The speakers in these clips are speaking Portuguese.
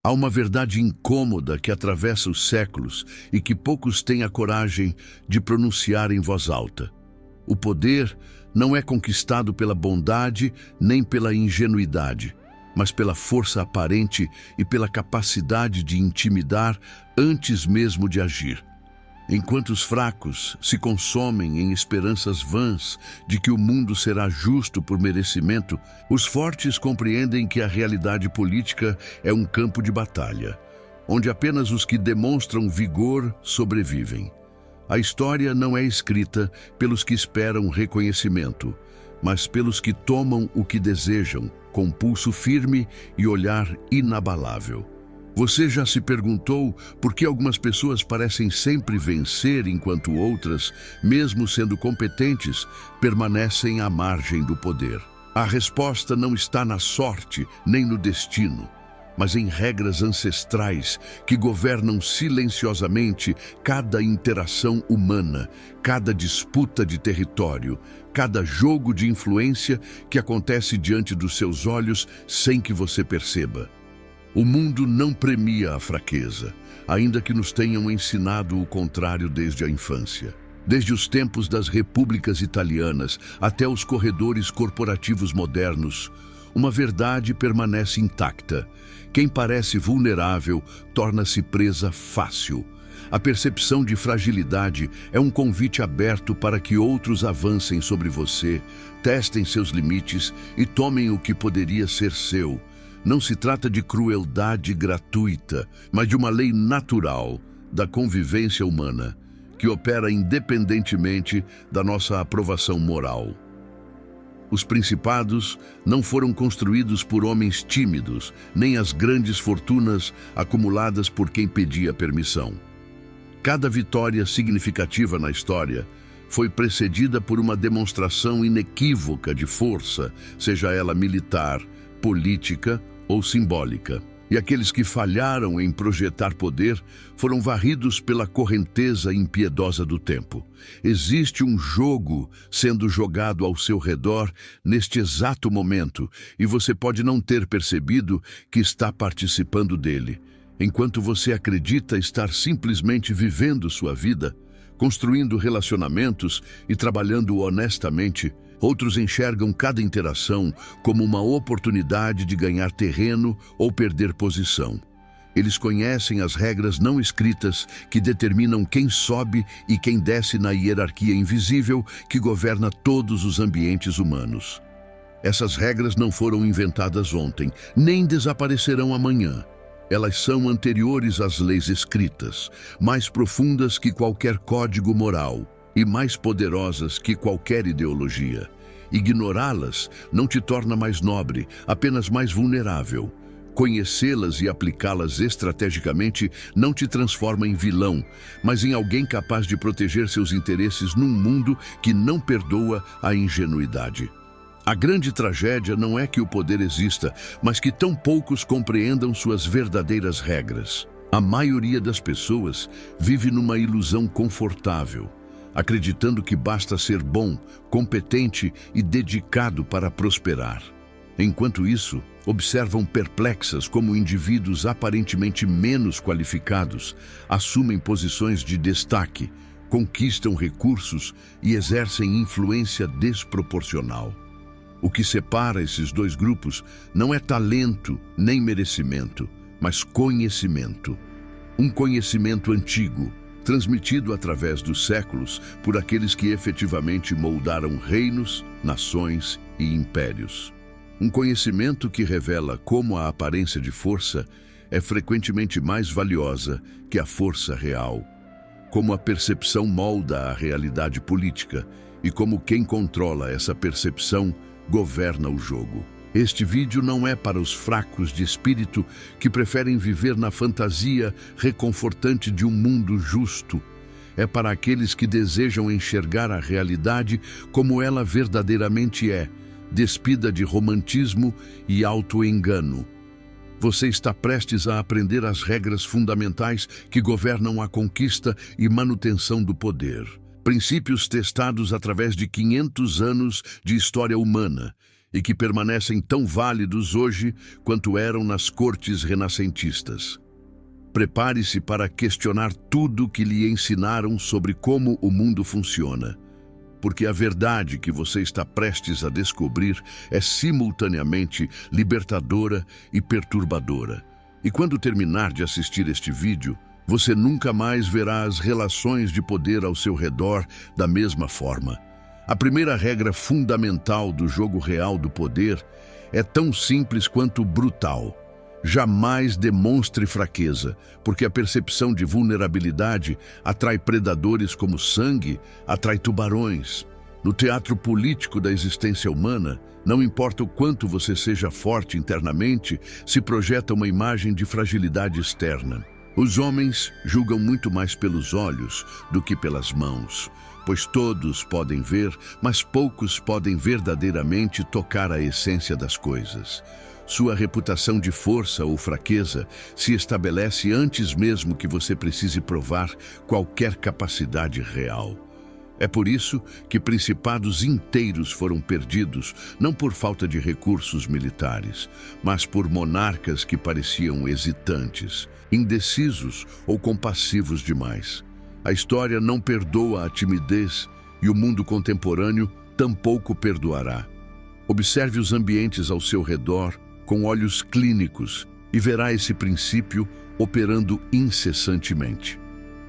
Há uma verdade incômoda que atravessa os séculos e que poucos têm a coragem de pronunciar em voz alta. O poder não é conquistado pela bondade nem pela ingenuidade, mas pela força aparente e pela capacidade de intimidar antes mesmo de agir. Enquanto os fracos se consomem em esperanças vãs de que o mundo será justo por merecimento, os fortes compreendem que a realidade política é um campo de batalha, onde apenas os que demonstram vigor sobrevivem. A história não é escrita pelos que esperam reconhecimento, mas pelos que tomam o que desejam, com pulso firme e olhar inabalável. Você já se perguntou por que algumas pessoas parecem sempre vencer enquanto outras, mesmo sendo competentes, permanecem à margem do poder? A resposta não está na sorte nem no destino, mas em regras ancestrais que governam silenciosamente cada interação humana, cada disputa de território, cada jogo de influência que acontece diante dos seus olhos sem que você perceba. O mundo não premia a fraqueza, ainda que nos tenham ensinado o contrário desde a infância. Desde os tempos das repúblicas italianas até os corredores corporativos modernos, uma verdade permanece intacta. Quem parece vulnerável torna-se presa fácil. A percepção de fragilidade é um convite aberto para que outros avancem sobre você, testem seus limites e tomem o que poderia ser seu. Não se trata de crueldade gratuita, mas de uma lei natural da convivência humana, que opera independentemente da nossa aprovação moral. Os principados não foram construídos por homens tímidos, nem as grandes fortunas acumuladas por quem pedia permissão. Cada vitória significativa na história foi precedida por uma demonstração inequívoca de força, seja ela militar, política ou simbólica. E aqueles que falharam em projetar poder foram varridos pela correnteza impiedosa do tempo. Existe um jogo sendo jogado ao seu redor neste exato momento, e você pode não ter percebido que está participando dele. Enquanto você acredita estar simplesmente vivendo sua vida, construindo relacionamentos e trabalhando honestamente, outros enxergam cada interação como uma oportunidade de ganhar terreno ou perder posição. Eles conhecem as regras não escritas que determinam quem sobe e quem desce na hierarquia invisível que governa todos os ambientes humanos. Essas regras não foram inventadas ontem, nem desaparecerão amanhã. Elas são anteriores às leis escritas, mais profundas que qualquer código moral e mais poderosas que qualquer ideologia. Ignorá-las não te torna mais nobre, apenas mais vulnerável. Conhecê-las e aplicá-las estrategicamente não te transforma em vilão, mas em alguém capaz de proteger seus interesses num mundo que não perdoa a ingenuidade. A grande tragédia não é que o poder exista, mas que tão poucos compreendam suas verdadeiras regras. A maioria das pessoas vive numa ilusão confortável, acreditando que basta ser bom, competente e dedicado para prosperar. Enquanto isso, observam perplexas como indivíduos aparentemente menos qualificados assumem posições de destaque, conquistam recursos e exercem influência desproporcional. O que separa esses dois grupos não é talento nem merecimento, mas conhecimento. Um conhecimento antigo, transmitido através dos séculos por aqueles que efetivamente moldaram reinos, nações e impérios. Um conhecimento que revela como a aparência de força é frequentemente mais valiosa que a força real, como a percepção molda a realidade política e como quem controla essa percepção governa o jogo. Este vídeo não é para os fracos de espírito que preferem viver na fantasia reconfortante de um mundo justo. É para aqueles que desejam enxergar a realidade como ela verdadeiramente é, despida de romantismo e auto-engano. Você está prestes a aprender as regras fundamentais que governam a conquista e manutenção do poder. Princípios testados através de 500 anos de história humana e que permanecem tão válidos hoje quanto eram nas cortes renascentistas. Prepare-se para questionar tudo que lhe ensinaram sobre como o mundo funciona, porque a verdade que você está prestes a descobrir é simultaneamente libertadora e perturbadora. E quando terminar de assistir este vídeo, você nunca mais verá as relações de poder ao seu redor da mesma forma. A primeira regra fundamental do jogo real do poder é tão simples quanto brutal. Jamais demonstre fraqueza, porque a percepção de vulnerabilidade atrai predadores como sangue, atrai tubarões. No teatro político da existência humana, não importa o quanto você seja forte internamente, se projeta uma imagem de fragilidade externa. Os homens julgam muito mais pelos olhos do que pelas mãos, pois todos podem ver, mas poucos podem verdadeiramente tocar a essência das coisas. Sua reputação de força ou fraqueza se estabelece antes mesmo que você precise provar qualquer capacidade real. É por isso que principados inteiros foram perdidos, não por falta de recursos militares, mas por monarcas que pareciam hesitantes, indecisos ou compassivos demais. A história não perdoa a timidez e o mundo contemporâneo tampouco perdoará. Observe os ambientes ao seu redor com olhos clínicos e verá esse princípio operando incessantemente.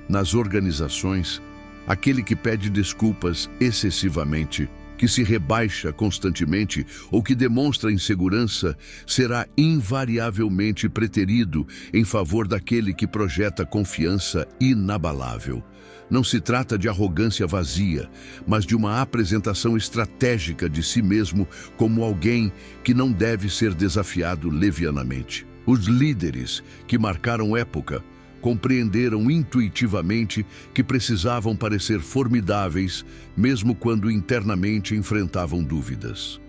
Nas organizações, aquele que pede desculpas excessivamente, que se rebaixa constantemente ou que demonstra insegurança, será invariavelmente preterido em favor daquele que projeta confiança inabalável. Não se trata de arrogância vazia, mas de uma apresentação estratégica de si mesmo como alguém que não deve ser desafiado levianamente. Os líderes que marcaram época compreenderam intuitivamente que precisavam parecer formidáveis, mesmo quando internamente enfrentavam dúvidas.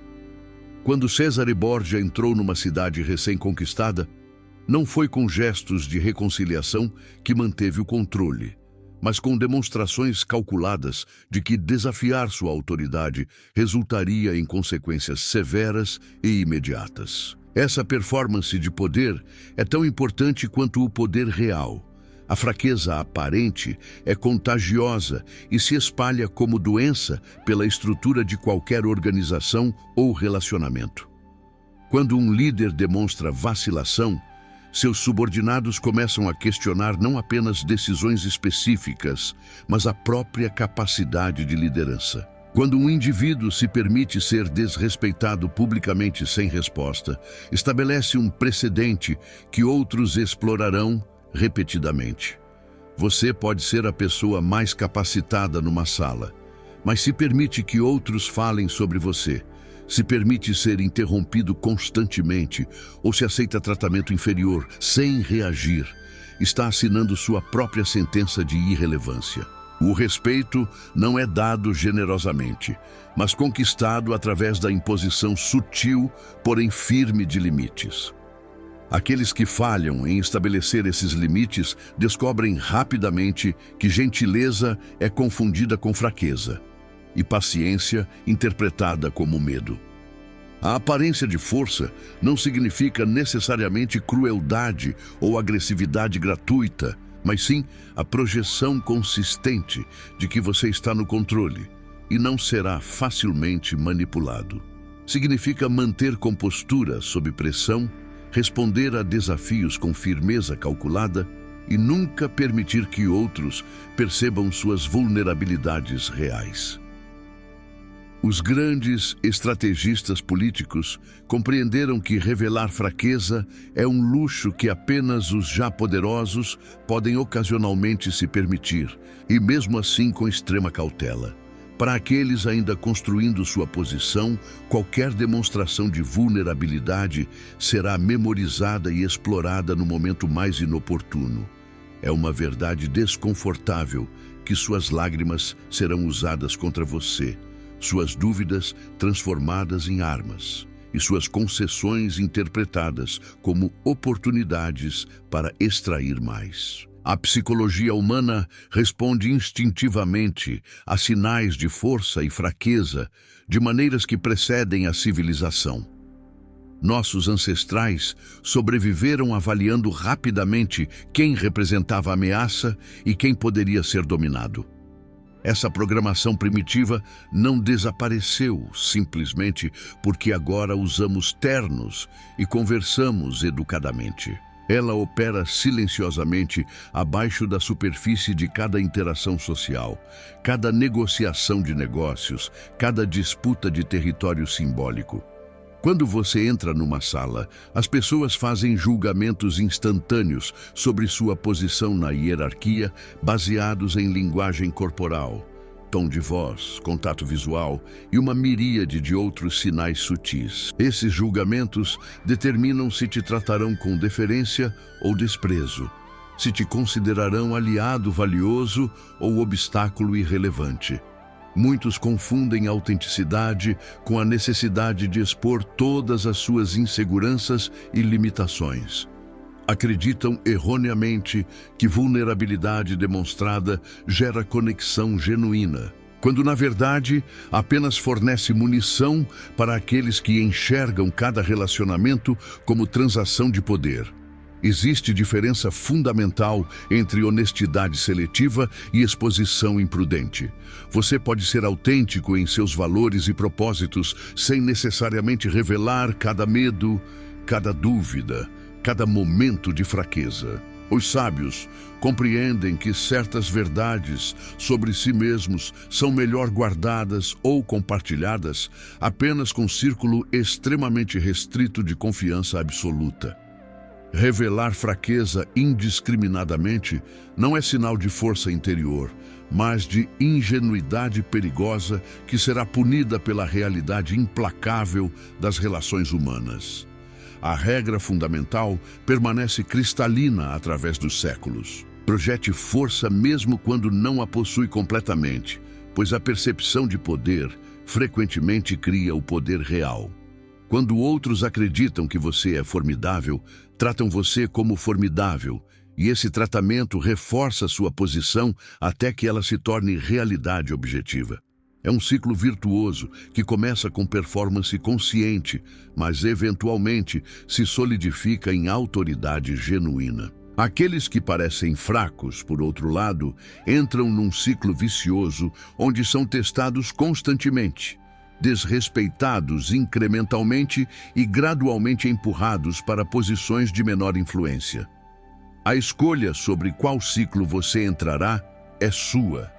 Quando Cesare Borgia entrou numa cidade recém-conquistada, não foi com gestos de reconciliação que manteve o controle, mas com demonstrações calculadas de que desafiar sua autoridade resultaria em consequências severas e imediatas. Essa performance de poder é tão importante quanto o poder real. A fraqueza aparente é contagiosa e se espalha como doença pela estrutura de qualquer organização ou relacionamento. Quando um líder demonstra vacilação, seus subordinados começam a questionar não apenas decisões específicas, mas a própria capacidade de liderança. Quando um indivíduo se permite ser desrespeitado publicamente sem resposta, estabelece um precedente que outros explorarão repetidamente. Você pode ser a pessoa mais capacitada numa sala, mas se permite que outros falem sobre você, se permite ser interrompido constantemente ou se aceita tratamento inferior sem reagir, está assinando sua própria sentença de irrelevância. O respeito não é dado generosamente, mas conquistado através da imposição sutil, porém firme de limites. Aqueles que falham em estabelecer esses limites descobrem rapidamente que gentileza é confundida com fraqueza e paciência interpretada como medo. A aparência de força não significa necessariamente crueldade ou agressividade gratuita, mas sim a projeção consistente de que você está no controle e não será facilmente manipulado. Significa manter compostura sob pressão, responder a desafios com firmeza calculada e nunca permitir que outros percebam suas vulnerabilidades reais. Os grandes estrategistas políticos compreenderam que revelar fraqueza é um luxo que apenas os já poderosos podem ocasionalmente se permitir, e mesmo assim com extrema cautela. Para aqueles ainda construindo sua posição, qualquer demonstração de vulnerabilidade será memorizada e explorada no momento mais inoportuno. É uma verdade desconfortável que suas lágrimas serão usadas contra você, suas dúvidas transformadas em armas e suas concessões interpretadas como oportunidades para extrair mais. A psicologia humana responde instintivamente a sinais de força e fraqueza de maneiras que precedem a civilização. Nossos ancestrais sobreviveram avaliando rapidamente quem representava a ameaça e quem poderia ser dominado. Essa programação primitiva não desapareceu simplesmente porque agora usamos ternos e conversamos educadamente. Ela opera silenciosamente abaixo da superfície de cada interação social, cada negociação de negócios, cada disputa de território simbólico. Quando você entra numa sala, as pessoas fazem julgamentos instantâneos sobre sua posição na hierarquia, baseados em linguagem corporal, tom de voz, contato visual e uma miríade de outros sinais sutis. Esses julgamentos determinam se te tratarão com deferência ou desprezo, se te considerarão aliado valioso ou obstáculo irrelevante. Muitos confundem a autenticidade com a necessidade de expor todas as suas inseguranças e limitações. Acreditam erroneamente que vulnerabilidade demonstrada gera conexão genuína, quando na verdade apenas fornece munição para aqueles que enxergam cada relacionamento como transação de poder. Existe diferença fundamental entre honestidade seletiva e exposição imprudente. Você pode ser autêntico em seus valores e propósitos sem necessariamente revelar cada medo, cada dúvida, cada momento de fraqueza. Os sábios compreendem que certas verdades sobre si mesmos são melhor guardadas ou compartilhadas apenas com um círculo extremamente restrito de confiança absoluta. Revelar fraqueza indiscriminadamente não é sinal de força interior, mas de ingenuidade perigosa que será punida pela realidade implacável das relações humanas. A regra fundamental permanece cristalina através dos séculos. Projete força mesmo quando não a possui completamente, pois a percepção de poder frequentemente cria o poder real. Quando outros acreditam que você é formidável, tratam você como formidável, e esse tratamento reforça sua posição até que ela se torne realidade objetiva. É um ciclo virtuoso que começa com performance consciente, mas eventualmente se solidifica em autoridade genuína. Aqueles que parecem fracos, por outro lado, entram num ciclo vicioso onde são testados constantemente, desrespeitados incrementalmente e gradualmente empurrados para posições de menor influência. A escolha sobre qual ciclo você entrará é sua,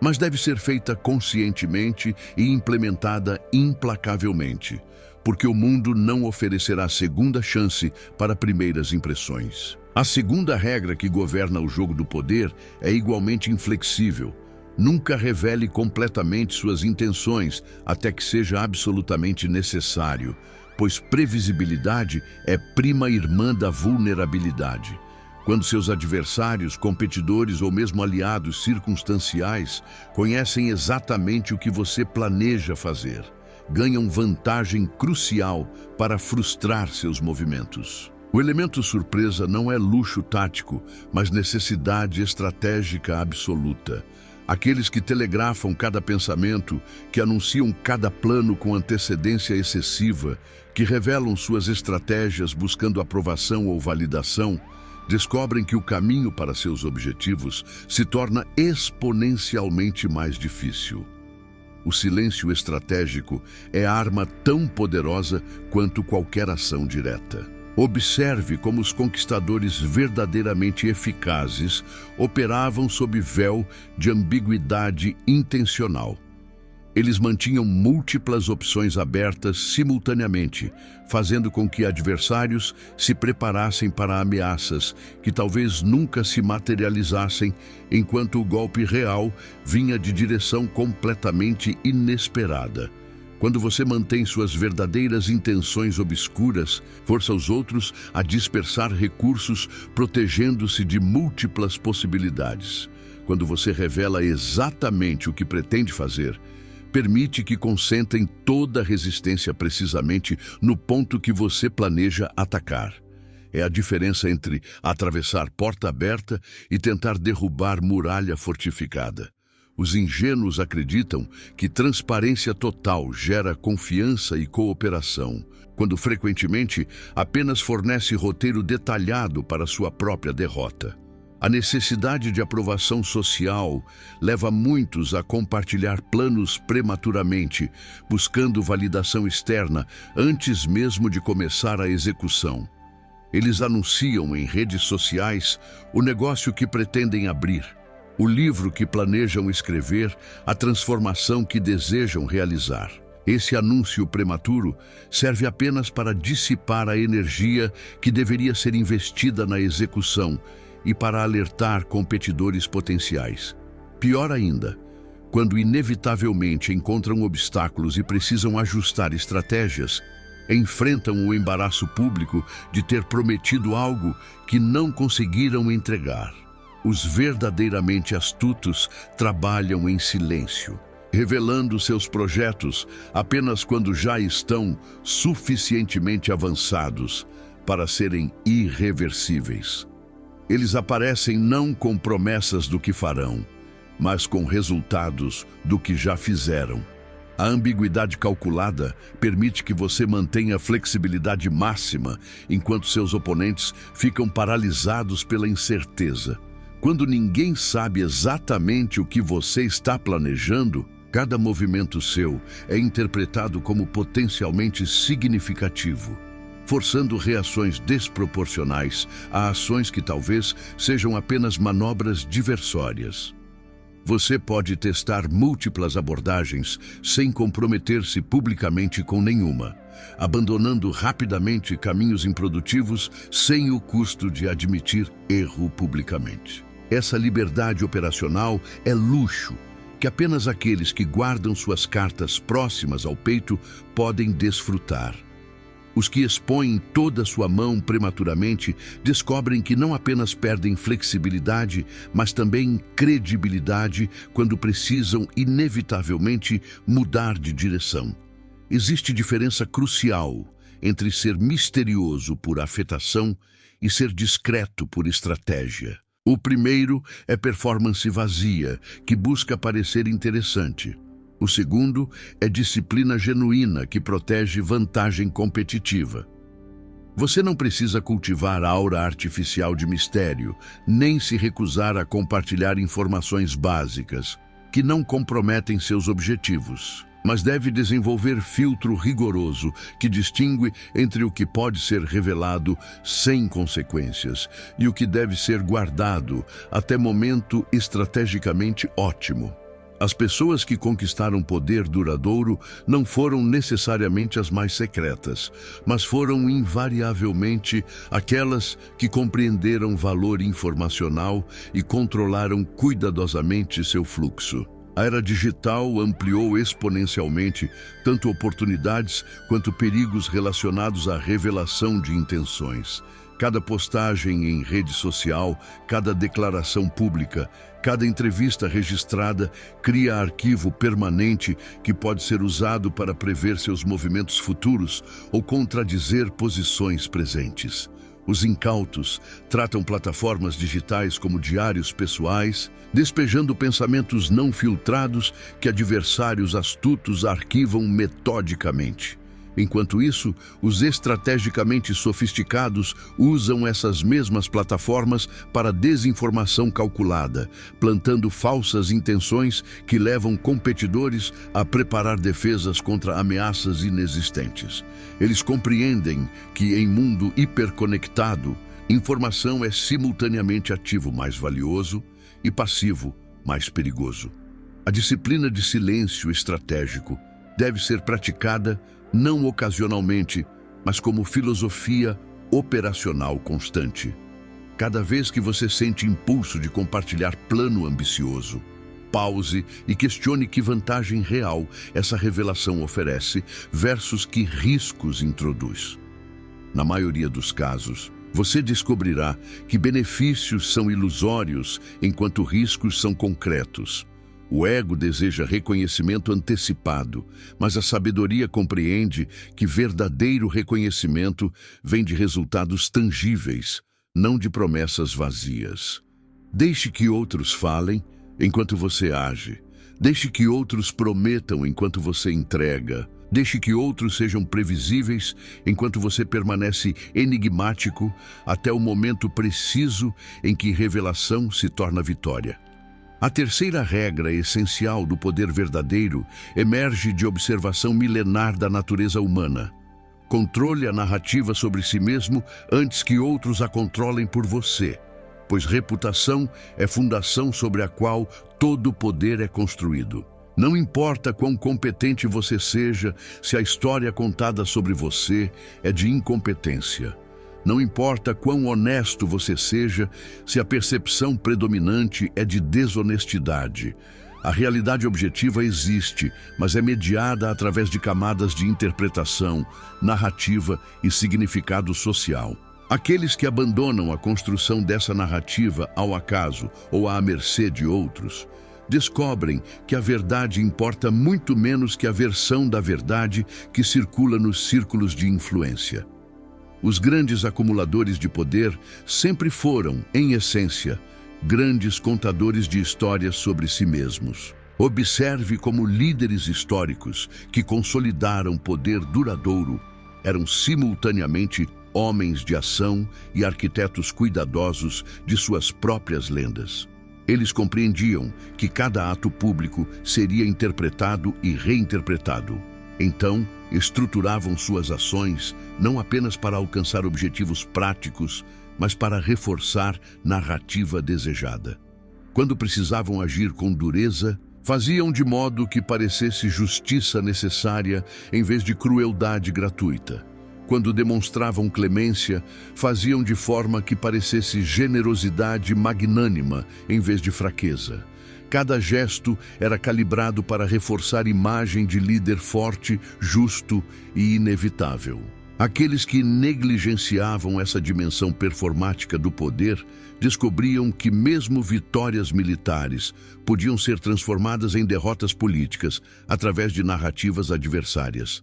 mas deve ser feita conscientemente e implementada implacavelmente, porque o mundo não oferecerá segunda chance para primeiras impressões. A segunda regra que governa o jogo do poder é igualmente inflexível. Nunca revele completamente suas intenções até que seja absolutamente necessário, pois previsibilidade é prima irmã da vulnerabilidade. Quando seus adversários, competidores ou mesmo aliados circunstanciais conhecem exatamente o que você planeja fazer, ganham vantagem crucial para frustrar seus movimentos. O elemento surpresa não é luxo tático, mas necessidade estratégica absoluta. Aqueles que telegrafam cada pensamento, que anunciam cada plano com antecedência excessiva, que revelam suas estratégias buscando aprovação ou validação, descobrem que o caminho para seus objetivos se torna exponencialmente mais difícil. O silêncio estratégico é arma tão poderosa quanto qualquer ação direta. Observe como os conquistadores verdadeiramente eficazes operavam sob véu de ambiguidade intencional. Eles mantinham múltiplas opções abertas simultaneamente, fazendo com que adversários se preparassem para ameaças que talvez nunca se materializassem, enquanto o golpe real vinha de direção completamente inesperada. Quando você mantém suas verdadeiras intenções obscuras, força os outros a dispersar recursos, protegendo-se de múltiplas possibilidades. Quando você revela exatamente o que pretende fazer, permite que concentrem toda a resistência precisamente no ponto que você planeja atacar. É a diferença entre atravessar porta aberta e tentar derrubar muralha fortificada. Os ingênuos acreditam que transparência total gera confiança e cooperação, quando frequentemente apenas fornece roteiro detalhado para sua própria derrota. A necessidade de aprovação social leva muitos a compartilhar planos prematuramente, buscando validação externa antes mesmo de começar a execução. Eles anunciam em redes sociais o negócio que pretendem abrir, o livro que planejam escrever, a transformação que desejam realizar. Esse anúncio prematuro serve apenas para dissipar a energia que deveria ser investida na execução e para alertar competidores potenciais. Pior ainda, quando inevitavelmente encontram obstáculos e precisam ajustar estratégias, enfrentam o embaraço público de ter prometido algo que não conseguiram entregar. Os verdadeiramente astutos trabalham em silêncio, revelando seus projetos apenas quando já estão suficientemente avançados para serem irreversíveis. Eles aparecem não com promessas do que farão, mas com resultados do que já fizeram. A ambiguidade calculada permite que você mantenha flexibilidade máxima, enquanto seus oponentes ficam paralisados pela incerteza. Quando ninguém sabe exatamente o que você está planejando, cada movimento seu é interpretado como potencialmente significativo, forçando reações desproporcionais a ações que talvez sejam apenas manobras diversórias. Você pode testar múltiplas abordagens sem comprometer-se publicamente com nenhuma, abandonando rapidamente caminhos improdutivos sem o custo de admitir erro publicamente. Essa liberdade operacional é luxo que apenas aqueles que guardam suas cartas próximas ao peito podem desfrutar. Os que expõem toda sua mão prematuramente descobrem que não apenas perdem flexibilidade, mas também credibilidade quando precisam inevitavelmente mudar de direção. Existe diferença crucial entre ser misterioso por afetação e ser discreto por estratégia. O primeiro é performance vazia, que busca parecer interessante. O segundo é disciplina genuína, que protege vantagem competitiva. Você não precisa cultivar a aura artificial de mistério, nem se recusar a compartilhar informações básicas, que não comprometem seus objetivos, mas deve desenvolver filtro rigoroso que distingue entre o que pode ser revelado sem consequências e o que deve ser guardado até momento estrategicamente ótimo. As pessoas que conquistaram poder duradouro não foram necessariamente as mais secretas, mas foram invariavelmente aquelas que compreenderam valor informacional e controlaram cuidadosamente seu fluxo. A era digital ampliou exponencialmente tanto oportunidades quanto perigos relacionados à revelação de intenções. Cada postagem em rede social, cada declaração pública, cada entrevista registrada cria arquivo permanente que pode ser usado para prever seus movimentos futuros ou contradizer posições presentes. Os incautos tratam plataformas digitais como diários pessoais, despejando pensamentos não filtrados que adversários astutos arquivam metodicamente. Enquanto isso, os estrategicamente sofisticados usam essas mesmas plataformas para desinformação calculada, plantando falsas intenções que levam competidores a preparar defesas contra ameaças inexistentes. Eles compreendem que, em mundo hiperconectado, informação é simultaneamente ativo mais valioso e passivo mais perigoso. A disciplina de silêncio estratégico deve ser praticada não ocasionalmente, mas como filosofia operacional constante. Cada vez que você sente impulso de compartilhar plano ambicioso, pause e questione que vantagem real essa revelação oferece versus que riscos introduz. Na maioria dos casos, você descobrirá que benefícios são ilusórios enquanto riscos são concretos. O ego deseja reconhecimento antecipado, mas a sabedoria compreende que verdadeiro reconhecimento vem de resultados tangíveis, não de promessas vazias. Deixe que outros falem enquanto você age. Deixe que outros prometam enquanto você entrega. Deixe que outros sejam previsíveis enquanto você permanece enigmático até o momento preciso em que revelação se torna vitória. A terceira regra essencial do poder verdadeiro emerge de observação milenar da natureza humana. Controle a narrativa sobre si mesmo antes que outros a controlem por você, pois reputação é fundação sobre a qual todo poder é construído. Não importa quão competente você seja, se a história contada sobre você é de incompetência. Não importa quão honesto você seja, se a percepção predominante é de desonestidade. A realidade objetiva existe, mas é mediada através de camadas de interpretação, narrativa e significado social. Aqueles que abandonam a construção dessa narrativa ao acaso ou à mercê de outros, descobrem que a verdade importa muito menos que a versão da verdade que circula nos círculos de influência. Os grandes acumuladores de poder sempre foram, em essência, grandes contadores de histórias sobre si mesmos. Observe como líderes históricos que consolidaram poder duradouro eram simultaneamente homens de ação e arquitetos cuidadosos de suas próprias lendas. Eles compreendiam que cada ato público seria interpretado e reinterpretado. Então, estruturavam suas ações não apenas para alcançar objetivos práticos, mas para reforçar narrativa desejada. Quando precisavam agir com dureza, faziam de modo que parecesse justiça necessária em vez de crueldade gratuita. Quando demonstravam clemência, faziam de forma que parecesse generosidade magnânima em vez de fraqueza. Cada gesto era calibrado para reforçar a imagem de líder forte, justo e inevitável. Aqueles que negligenciavam essa dimensão performática do poder descobriam que mesmo vitórias militares podiam ser transformadas em derrotas políticas através de narrativas adversárias.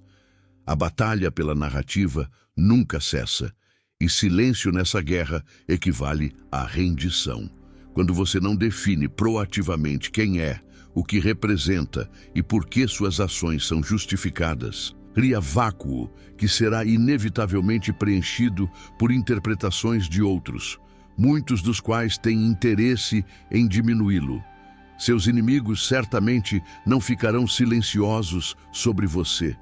A batalha pela narrativa nunca cessa, e silêncio nessa guerra equivale à rendição. Quando você não define proativamente quem é, o que representa e por que suas ações são justificadas, cria vácuo que será inevitavelmente preenchido por interpretações de outros, muitos dos quais têm interesse em diminuí-lo. Seus inimigos certamente não ficarão silenciosos sobre você.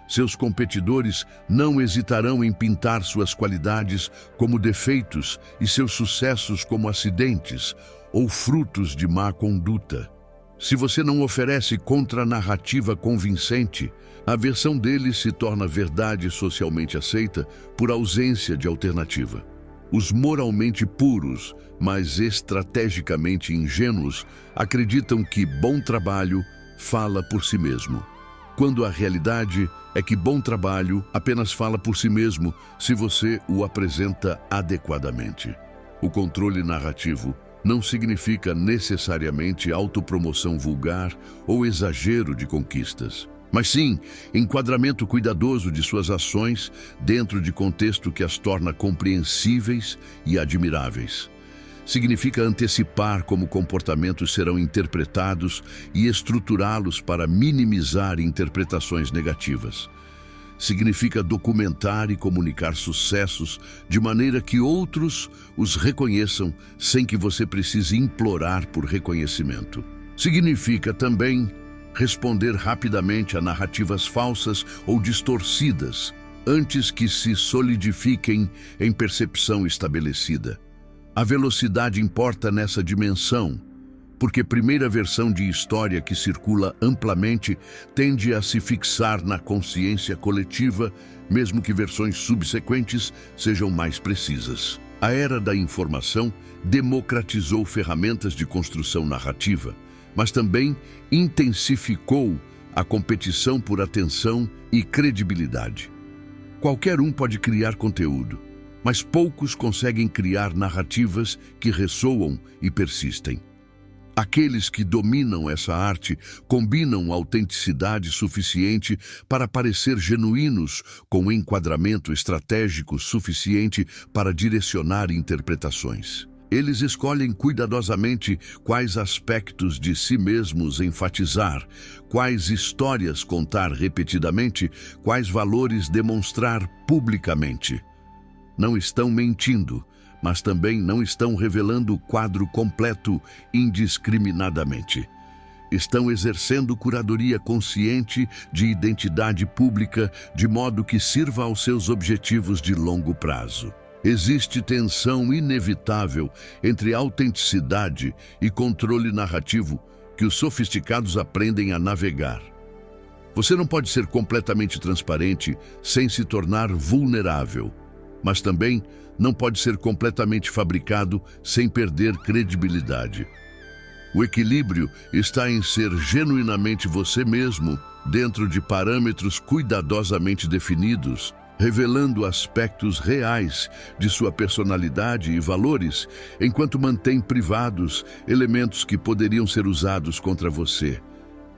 Seus competidores não hesitarão em pintar suas qualidades como defeitos e seus sucessos como acidentes ou frutos de má conduta. Se você não oferece contranarrativa convincente, a versão deles se torna verdade socialmente aceita por ausência de alternativa. Os moralmente puros, mas estrategicamente ingênuos, acreditam que bom trabalho fala por si mesmo, quando a realidade é que bom trabalho apenas fala por si mesmo se você o apresenta adequadamente. O controle narrativo não significa necessariamente autopromoção vulgar ou exagero de conquistas, mas sim enquadramento cuidadoso de suas ações dentro de contexto que as torna compreensíveis e admiráveis. Significa antecipar como comportamentos serão interpretados e estruturá-los para minimizar interpretações negativas. Significa documentar e comunicar sucessos de maneira que outros os reconheçam sem que você precise implorar por reconhecimento. Significa também responder rapidamente a narrativas falsas ou distorcidas antes que se solidifiquem em percepção estabelecida. A velocidade importa nessa dimensão, porque a primeira versão de história que circula amplamente tende a se fixar na consciência coletiva, mesmo que versões subsequentes sejam mais precisas. A era da informação democratizou ferramentas de construção narrativa, mas também intensificou a competição por atenção e credibilidade. Qualquer um pode criar conteúdo, mas poucos conseguem criar narrativas que ressoam e persistem. Aqueles que dominam essa arte combinam autenticidade suficiente para parecer genuínos, com enquadramento estratégico suficiente para direcionar interpretações. Eles escolhem cuidadosamente quais aspectos de si mesmos enfatizar, quais histórias contar repetidamente, quais valores demonstrar publicamente. Não estão mentindo, mas também não estão revelando o quadro completo indiscriminadamente. Estão exercendo curadoria consciente de identidade pública de modo que sirva aos seus objetivos de longo prazo. Existe tensão inevitável entre autenticidade e controle narrativo que os sofisticados aprendem a navegar. Você não pode ser completamente transparente sem se tornar vulnerável, mas também não pode ser completamente fabricado sem perder credibilidade. O equilíbrio está em ser genuinamente você mesmo, dentro de parâmetros cuidadosamente definidos, revelando aspectos reais de sua personalidade e valores, enquanto mantém privados elementos que poderiam ser usados contra você.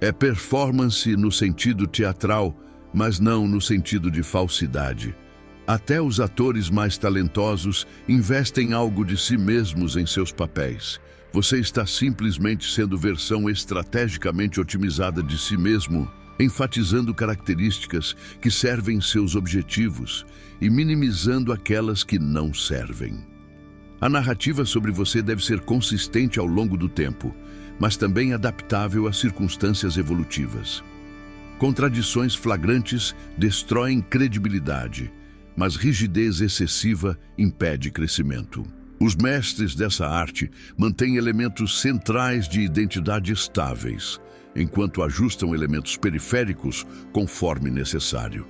É performance no sentido teatral, mas não no sentido de falsidade. Até os atores mais talentosos investem algo de si mesmos em seus papéis. Você está simplesmente sendo versão estrategicamente otimizada de si mesmo, enfatizando características que servem seus objetivos e minimizando aquelas que não servem. A narrativa sobre você deve ser consistente ao longo do tempo, mas também adaptável às circunstâncias evolutivas. Contradições flagrantes destroem credibilidade, mas rigidez excessiva impede crescimento. Os mestres dessa arte mantêm elementos centrais de identidade estáveis, enquanto ajustam elementos periféricos conforme necessário.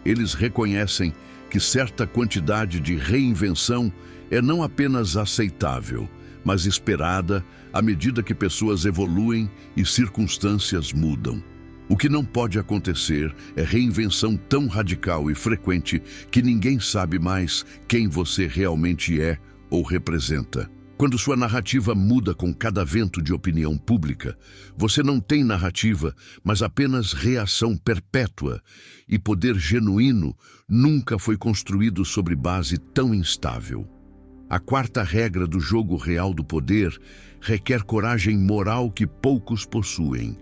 Eles reconhecem que certa quantidade de reinvenção é não apenas aceitável, mas esperada à medida que pessoas evoluem e circunstâncias mudam. O que não pode acontecer é reinvenção tão radical e frequente que ninguém sabe mais quem você realmente é ou representa. Quando sua narrativa muda com cada vento de opinião pública, você não tem narrativa, mas apenas reação perpétua, e poder genuíno nunca foi construído sobre base tão instável. A quarta regra do jogo real do poder requer coragem moral que poucos possuem.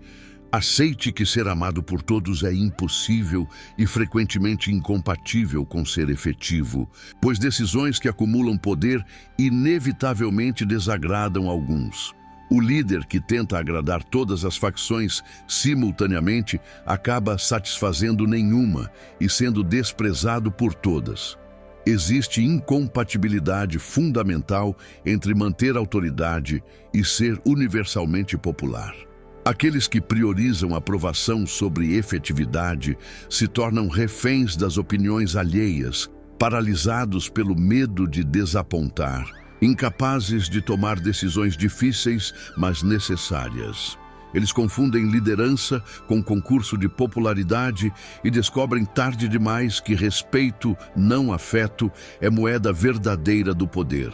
Aceite que ser amado por todos é impossível e frequentemente incompatível com ser efetivo, pois decisões que acumulam poder inevitavelmente desagradam alguns. O líder que tenta agradar todas as facções simultaneamente acaba satisfazendo nenhuma e sendo desprezado por todas. Existe incompatibilidade fundamental entre manter autoridade e ser universalmente popular. Aqueles que priorizam aprovação sobre efetividade se tornam reféns das opiniões alheias, paralisados pelo medo de desapontar, incapazes de tomar decisões difíceis, mas necessárias. Eles confundem liderança com concurso de popularidade e descobrem tarde demais que respeito, não afeto, é moeda verdadeira do poder.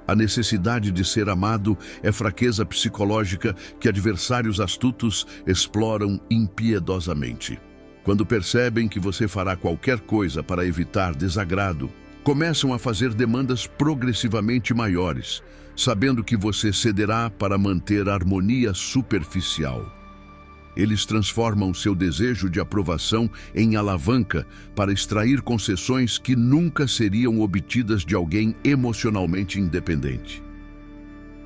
A necessidade de ser amado é fraqueza psicológica que adversários astutos exploram impiedosamente. Quando percebem que você fará qualquer coisa para evitar desagrado, começam a fazer demandas progressivamente maiores, sabendo que você cederá para manter a harmonia superficial. Eles transformam seu desejo de aprovação em alavanca para extrair concessões que nunca seriam obtidas de alguém emocionalmente independente.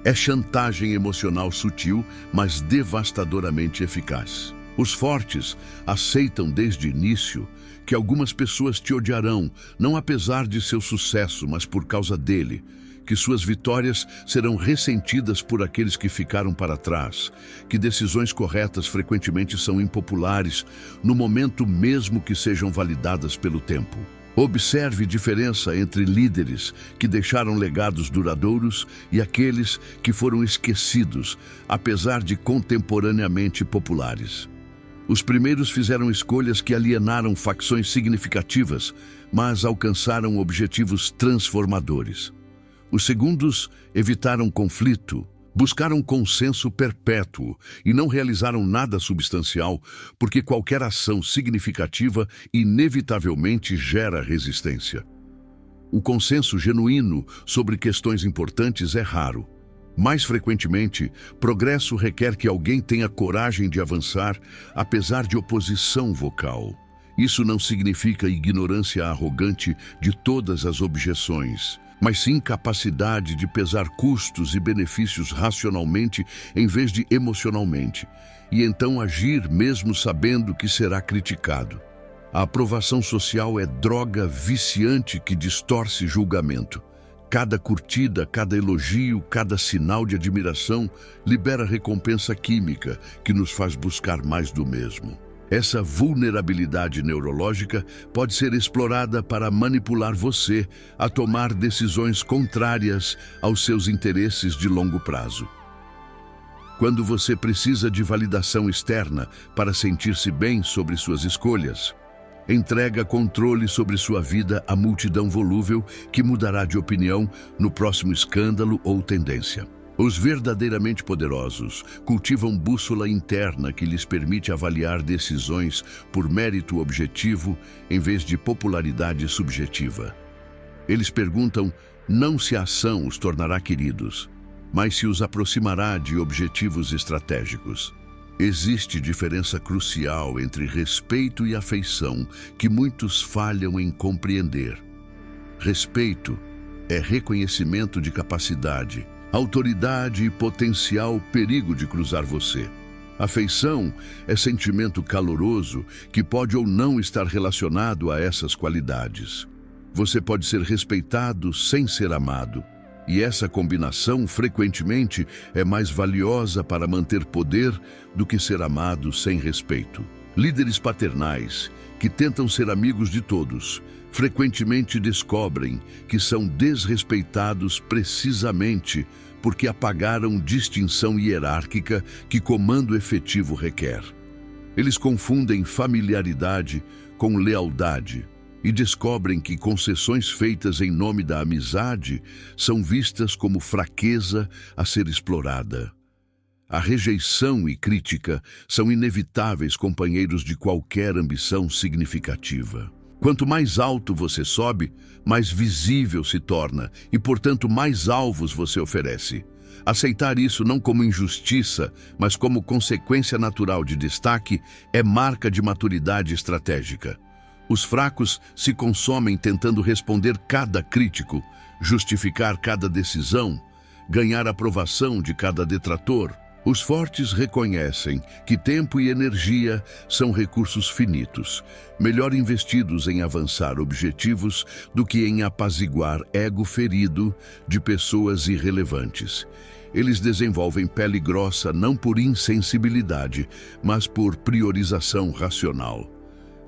É chantagem emocional sutil, mas devastadoramente eficaz. Os fortes aceitam desde o início que algumas pessoas te odiarão, não apesar de seu sucesso, mas por causa dele, que suas vitórias serão ressentidas por aqueles que ficaram para trás, que decisões corretas frequentemente são impopulares, no momento mesmo que sejam validadas pelo tempo. Observe diferença entre líderes que deixaram legados duradouros e aqueles que foram esquecidos, apesar de contemporaneamente populares. Os primeiros fizeram escolhas que alienaram facções significativas, mas alcançaram objetivos transformadores. Os segundos evitaram conflito, Buscaram consenso perpétuo e não realizaram nada substancial, porque qualquer ação significativa inevitavelmente gera resistência. O consenso genuíno sobre questões importantes é raro. Mais frequentemente, progresso requer que alguém tenha coragem de avançar, apesar de oposição vocal. Isso não significa ignorância arrogante de todas as objeções, mas sim capacidade de pesar custos e benefícios racionalmente em vez de emocionalmente, e então agir mesmo sabendo que será criticado. A aprovação social é droga viciante que distorce julgamento. Cada curtida, cada elogio, cada sinal de admiração libera recompensa química que nos faz buscar mais do mesmo. Essa vulnerabilidade neurológica pode ser explorada para manipular você a tomar decisões contrárias aos seus interesses de longo prazo. Quando você precisa de validação externa para sentir-se bem sobre suas escolhas, entrega controle sobre sua vida à multidão volúvel que mudará de opinião no próximo escândalo ou tendência. Os verdadeiramente poderosos cultivam bússola interna que lhes permite avaliar decisões por mérito objetivo em vez de popularidade subjetiva. Eles perguntam não se a ação os tornará queridos, mas se os aproximará de objetivos estratégicos. Existe diferença crucial entre respeito e afeição que muitos falham em compreender. Respeito é reconhecimento de capacidade, autoridade e potencial perigo de cruzar você. Afeição é sentimento caloroso que pode ou não estar relacionado a essas qualidades. Você pode ser respeitado sem ser amado, e essa combinação frequentemente é mais valiosa para manter poder do que ser amado sem respeito. Líderes paternais, que tentam ser amigos de todos, frequentemente descobrem que são desrespeitados precisamente porque apagaram distinção hierárquica que comando efetivo requer. Eles confundem familiaridade com lealdade e descobrem que concessões feitas em nome da amizade são vistas como fraqueza a ser explorada. A rejeição e crítica são inevitáveis companheiros de qualquer ambição significativa. Quanto mais alto você sobe, mais visível se torna e, portanto, mais alvos você oferece. Aceitar isso não como injustiça, mas como consequência natural de destaque, é marca de maturidade estratégica. Os fracos se consomem tentando responder cada crítico, justificar cada decisão, ganhar aprovação de cada detrator. Os fortes reconhecem que tempo e energia são recursos finitos, melhor investidos em avançar objetivos do que em apaziguar ego ferido de pessoas irrelevantes. Eles desenvolvem pele grossa não por insensibilidade, mas por priorização racional.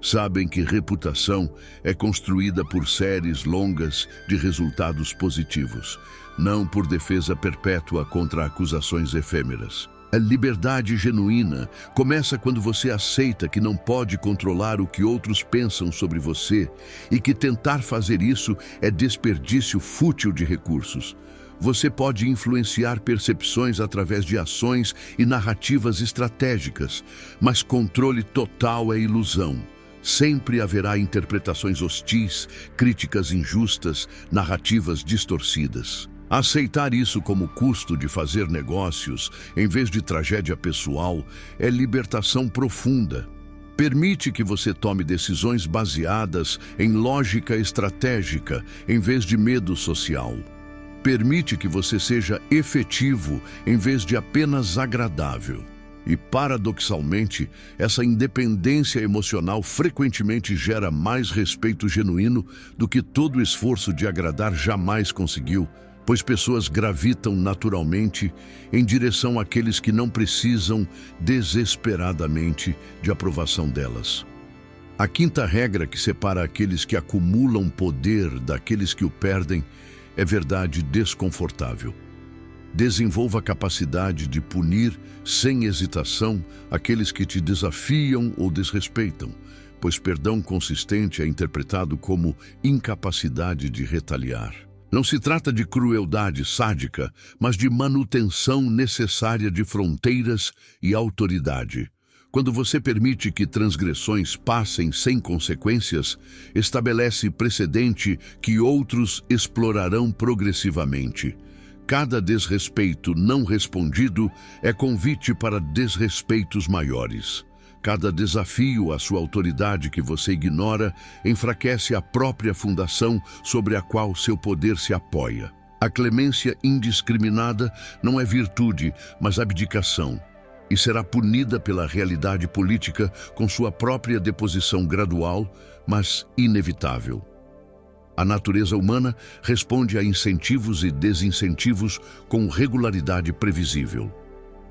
Sabem que reputação é construída por séries longas de resultados positivos, não por defesa perpétua contra acusações efêmeras. A liberdade genuína começa quando você aceita que não pode controlar o que outros pensam sobre você e que tentar fazer isso é desperdício fútil de recursos. Você pode influenciar percepções através de ações e narrativas estratégicas, mas controle total é ilusão. Sempre haverá interpretações hostis, críticas injustas, narrativas distorcidas. Aceitar isso como custo de fazer negócios, em vez de tragédia pessoal, é libertação profunda. Permite que você tome decisões baseadas em lógica estratégica, em vez de medo social. Permite que você seja efetivo, em vez de apenas agradável. E, paradoxalmente, essa independência emocional frequentemente gera mais respeito genuíno do que todo o esforço de agradar jamais conseguiu, pois pessoas gravitam naturalmente em direção àqueles que não precisam desesperadamente de aprovação delas. A quinta regra que separa aqueles que acumulam poder daqueles que o perdem é verdade desconfortável. Desenvolva a capacidade de punir sem hesitação aqueles que te desafiam ou desrespeitam, pois perdão consistente é interpretado como incapacidade de retaliar. Não se trata de crueldade sádica, mas de manutenção necessária de fronteiras e autoridade. Quando você permite que transgressões passem sem consequências, estabelece precedente que outros explorarão progressivamente. Cada desrespeito não respondido é convite para desrespeitos maiores. Cada desafio à sua autoridade que você ignora enfraquece a própria fundação sobre a qual seu poder se apoia. A clemência indiscriminada não é virtude, mas abdicação, e será punida pela realidade política com sua própria deposição gradual, mas inevitável. A natureza humana responde a incentivos e desincentivos com regularidade previsível.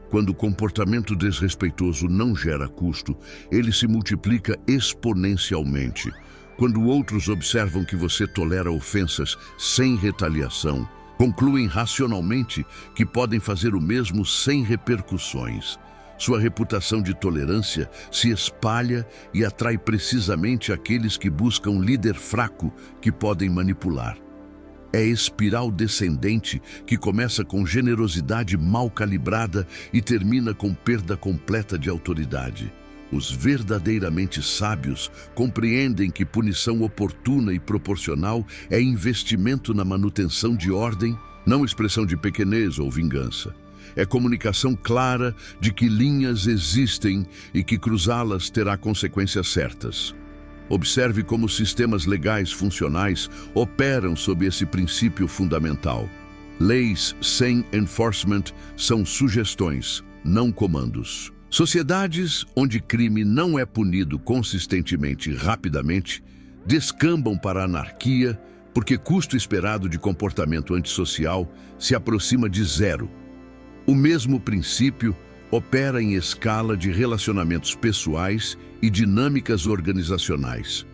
Quando o comportamento desrespeitoso não gera custo, ele se multiplica exponencialmente. Quando outros observam que você tolera ofensas sem retaliação, concluem racionalmente que podem fazer o mesmo sem repercussões. Sua reputação de tolerância se espalha e atrai precisamente aqueles que buscam líder fraco que podem manipular. É espiral descendente que começa com generosidade mal calibrada e termina com perda completa de autoridade. Os verdadeiramente sábios compreendem que punição oportuna e proporcional é investimento na manutenção de ordem, não expressão de pequenez ou vingança. É comunicação clara de que linhas existem e que cruzá-las terá consequências certas. Observe como sistemas legais funcionais operam sob esse princípio fundamental. Leis sem enforcement são sugestões, não comandos. Sociedades onde crime não é punido consistentemente e rapidamente descambam para a anarquia porque custo esperado de comportamento antissocial se aproxima de zero. O mesmo princípio opera em escala de relacionamentos pessoais e dinâmicas organizacionais.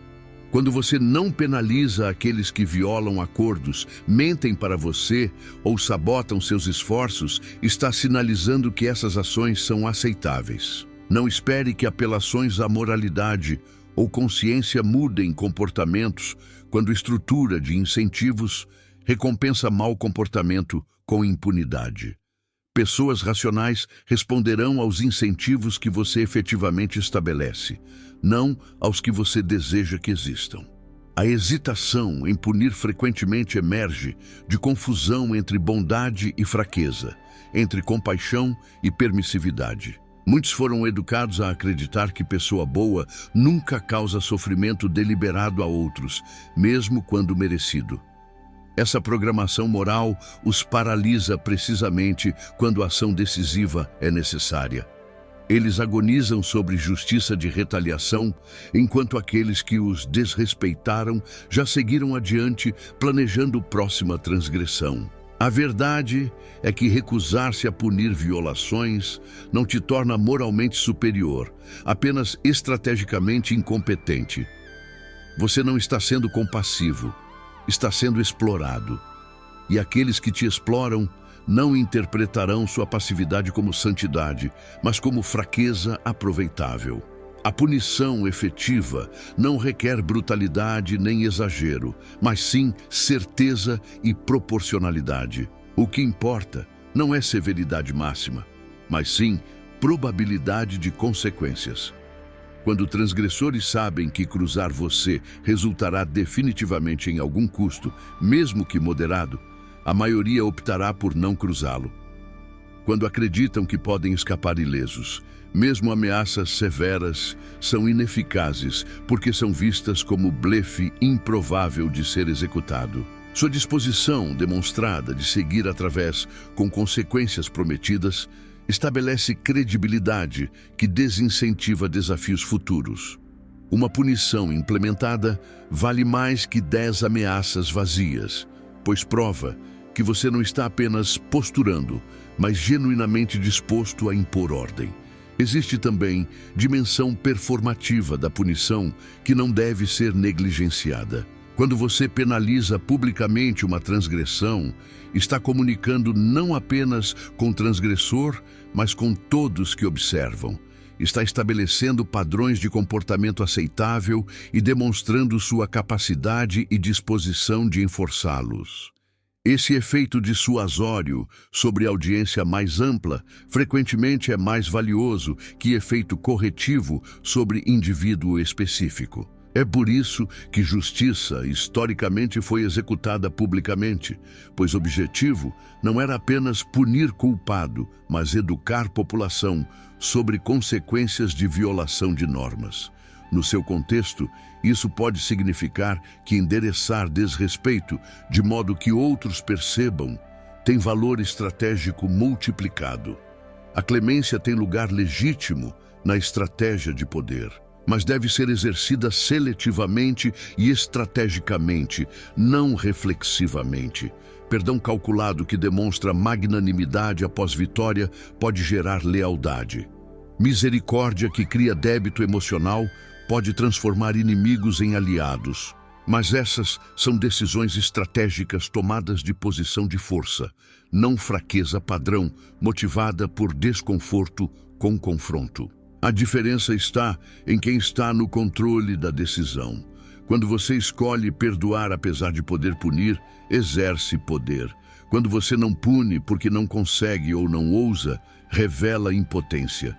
Quando você não penaliza aqueles que violam acordos, mentem para você ou sabotam seus esforços, está sinalizando que essas ações são aceitáveis. Não espere que apelações à moralidade ou consciência mudem comportamentos quando estrutura de incentivos recompensa mau comportamento com impunidade. Pessoas racionais responderão aos incentivos que você efetivamente estabelece, não aos que você deseja que existam. A hesitação em punir frequentemente emerge de confusão entre bondade e fraqueza, entre compaixão e permissividade. Muitos foram educados a acreditar que pessoa boa nunca causa sofrimento deliberado a outros, mesmo quando merecido. Essa programação moral os paralisa precisamente quando a ação decisiva é necessária. Eles agonizam sobre justiça de retaliação, enquanto aqueles que os desrespeitaram já seguiram adiante, planejando próxima transgressão. A verdade é que recusar-se a punir violações não te torna moralmente superior, apenas estrategicamente incompetente. Você não está sendo compassivo, está sendo explorado. E aqueles que te exploram não interpretarão sua passividade como santidade, mas como fraqueza aproveitável. A punição efetiva não requer brutalidade nem exagero, mas sim certeza e proporcionalidade. O que importa não é severidade máxima, mas sim probabilidade de consequências. Quando transgressores sabem que cruzar você resultará definitivamente em algum custo, mesmo que moderado, a maioria optará por não cruzá-lo. Quando acreditam que podem escapar ilesos, mesmo ameaças severas são ineficazes porque são vistas como blefe improvável de ser executado. Sua disposição demonstrada de seguir através com consequências prometidas estabelece credibilidade que desincentiva desafios futuros. Uma punição implementada vale mais que 10 ameaças vazias, pois prova que você não está apenas posturando, mas genuinamente disposto a impor ordem. Existe também dimensão performativa da punição que não deve ser negligenciada. Quando você penaliza publicamente uma transgressão, está comunicando não apenas com o transgressor, mas com todos que observam. Está estabelecendo padrões de comportamento aceitável e demonstrando sua capacidade e disposição de enforçá-los. Esse efeito dissuasório sobre a audiência mais ampla frequentemente é mais valioso que efeito corretivo sobre indivíduo específico. É por isso que justiça historicamente foi executada publicamente, pois o objetivo não era apenas punir culpado, mas educar população sobre consequências de violação de normas. No seu contexto, isso pode significar que endereçar desrespeito de modo que outros percebam tem valor estratégico multiplicado. A clemência tem lugar legítimo na estratégia de poder, mas deve ser exercida seletivamente e estrategicamente, não reflexivamente. Perdão calculado que demonstra magnanimidade após vitória pode gerar lealdade. Misericórdia que cria débito emocional pode transformar inimigos em aliados. Mas essas são decisões estratégicas tomadas de posição de força, não fraqueza padrão, motivada por desconforto com confronto. A diferença está em quem está no controle da decisão. Quando você escolhe perdoar apesar de poder punir, exerce poder. Quando você não pune porque não consegue ou não ousa, revela impotência.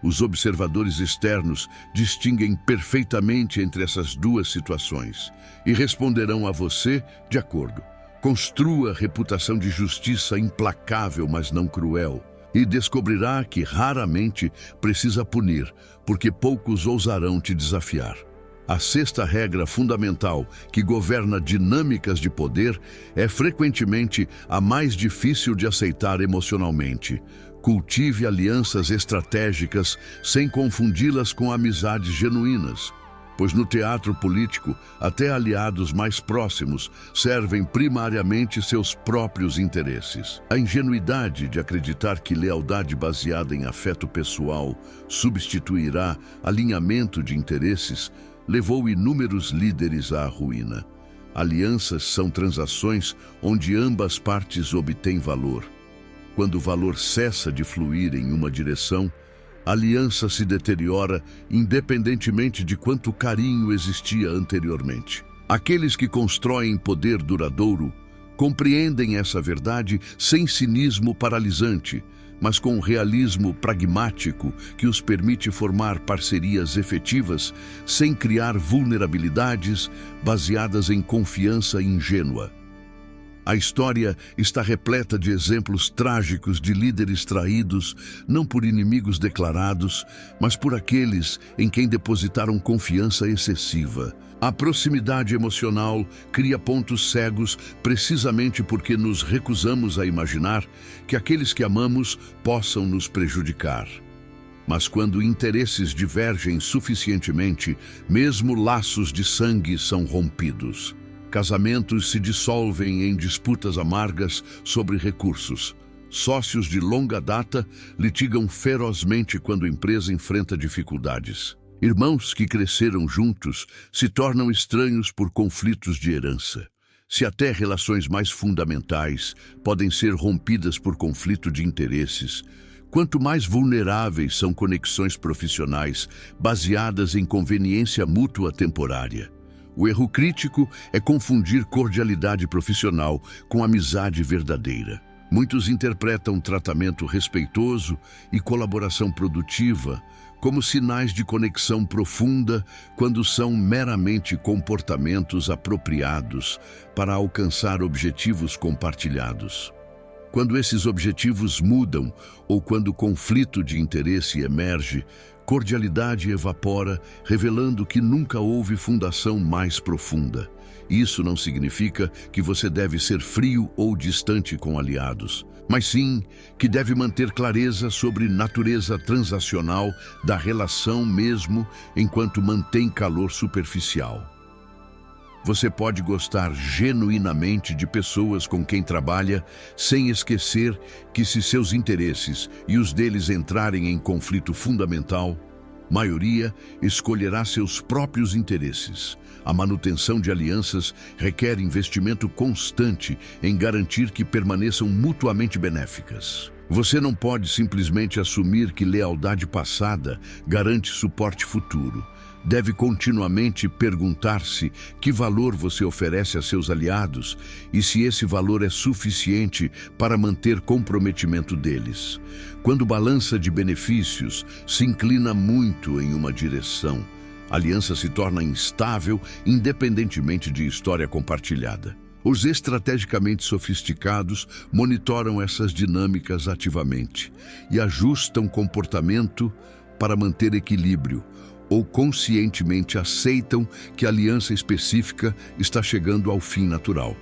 Os observadores externos distinguem perfeitamente entre essas duas situações e responderão a você de acordo. Construa reputação de justiça implacável, mas não cruel. E descobrirá que raramente precisa punir, porque poucos ousarão te desafiar. A sexta regra fundamental que governa dinâmicas de poder é frequentemente a mais difícil de aceitar emocionalmente. Cultive alianças estratégicas sem confundi-las com amizades genuínas, pois no teatro político, até aliados mais próximos servem primariamente seus próprios interesses. A ingenuidade de acreditar que lealdade baseada em afeto pessoal substituirá alinhamento de interesses levou inúmeros líderes à ruína. Alianças são transações onde ambas partes obtêm valor. Quando o valor cessa de fluir em uma direção, a aliança se deteriora independentemente de quanto carinho existia anteriormente. Aqueles que constroem poder duradouro compreendem essa verdade sem cinismo paralisante, mas com realismo pragmático que os permite formar parcerias efetivas sem criar vulnerabilidades baseadas em confiança ingênua. A história está repleta de exemplos trágicos de líderes traídos, não por inimigos declarados, mas por aqueles em quem depositaram confiança excessiva. A proximidade emocional cria pontos cegos precisamente porque nos recusamos a imaginar que aqueles que amamos possam nos prejudicar. Mas quando interesses divergem suficientemente, mesmo laços de sangue são rompidos. Casamentos se dissolvem em disputas amargas sobre recursos. Sócios de longa data litigam ferozmente quando a empresa enfrenta dificuldades. Irmãos que cresceram juntos se tornam estranhos por conflitos de herança. Se até relações mais fundamentais podem ser rompidas por conflito de interesses, quanto mais vulneráveis são conexões profissionais baseadas em conveniência mútua temporária. O erro crítico é confundir cordialidade profissional com amizade verdadeira. Muitos interpretam tratamento respeitoso e colaboração produtiva como sinais de conexão profunda quando são meramente comportamentos apropriados para alcançar objetivos compartilhados. Quando esses objetivos mudam ou quando conflito de interesse emerge, cordialidade evapora, revelando que nunca houve fundação mais profunda. Isso não significa que você deve ser frio ou distante com aliados, mas sim que deve manter clareza sobre natureza transacional da relação mesmo enquanto mantém calor superficial. Você pode gostar genuinamente de pessoas com quem trabalha, sem esquecer que se seus interesses e os deles entrarem em conflito fundamental, a maioria escolherá seus próprios interesses. A manutenção de alianças requer investimento constante em garantir que permaneçam mutuamente benéficas. Você não pode simplesmente assumir que lealdade passada garante suporte futuro. Deve continuamente perguntar-se que valor você oferece a seus aliados e se esse valor é suficiente para manter comprometimento deles. Quando balança de benefícios se inclina muito em uma direção, a aliança se torna instável independentemente de história compartilhada. Os estrategicamente sofisticados monitoram essas dinâmicas ativamente e ajustam comportamento para manter equilíbrio, ou conscientemente aceitam que a aliança específica está chegando ao fim natural.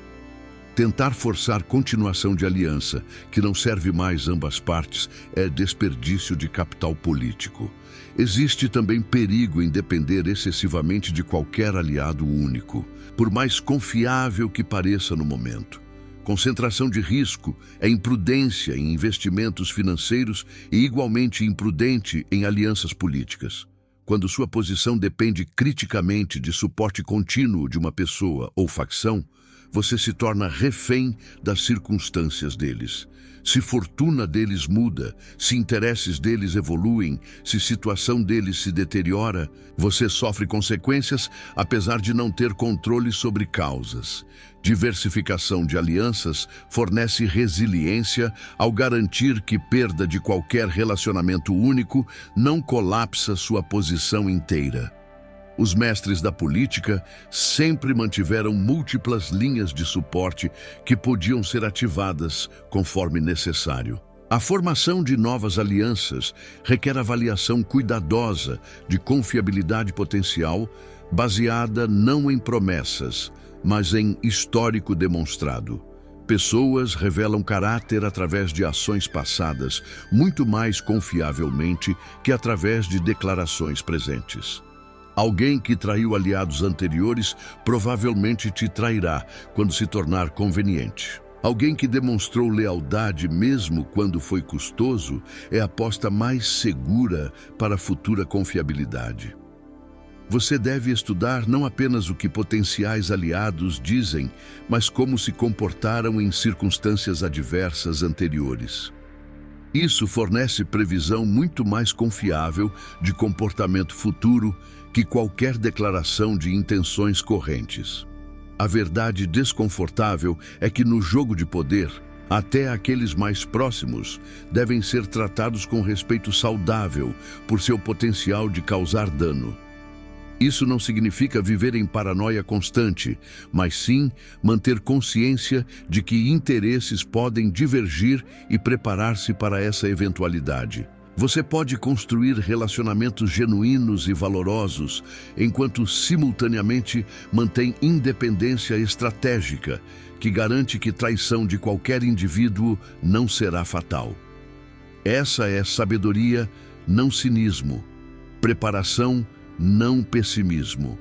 Tentar forçar continuação de aliança, que não serve mais ambas partes, é desperdício de capital político. Existe também perigo em depender excessivamente de qualquer aliado único, por mais confiável que pareça no momento. Concentração de risco é imprudência em investimentos financeiros e igualmente imprudente em alianças políticas. Quando sua posição depende criticamente de suporte contínuo de uma pessoa ou facção, você se torna refém das circunstâncias deles. Se fortuna deles muda, se interesses deles evoluem, se situação deles se deteriora, você sofre consequências apesar de não ter controle sobre causas. Diversificação de alianças fornece resiliência ao garantir que perda de qualquer relacionamento único não colapsa sua posição inteira. Os mestres da política sempre mantiveram múltiplas linhas de suporte que podiam ser ativadas conforme necessário. A formação de novas alianças requer avaliação cuidadosa de confiabilidade potencial, baseada não em promessas, mas em histórico demonstrado. Pessoas revelam caráter através de ações passadas, muito mais confiavelmente que através de declarações presentes. Alguém que traiu aliados anteriores provavelmente te trairá quando se tornar conveniente. Alguém que demonstrou lealdade mesmo quando foi custoso é a aposta mais segura para a futura confiabilidade. Você deve estudar não apenas o que potenciais aliados dizem, mas como se comportaram em circunstâncias adversas anteriores. Isso fornece previsão muito mais confiável de comportamento futuro que qualquer declaração de intenções correntes. A verdade desconfortável é que no jogo de poder, até aqueles mais próximos devem ser tratados com respeito saudável por seu potencial de causar dano. Isso não significa viver em paranoia constante, mas sim manter consciência de que interesses podem divergir e preparar-se para essa eventualidade. Você pode construir relacionamentos genuínos e valorosos, enquanto simultaneamente mantém independência estratégica, que garante que traição de qualquer indivíduo não será fatal. Essa é sabedoria, não cinismo, preparação, não pessimismo.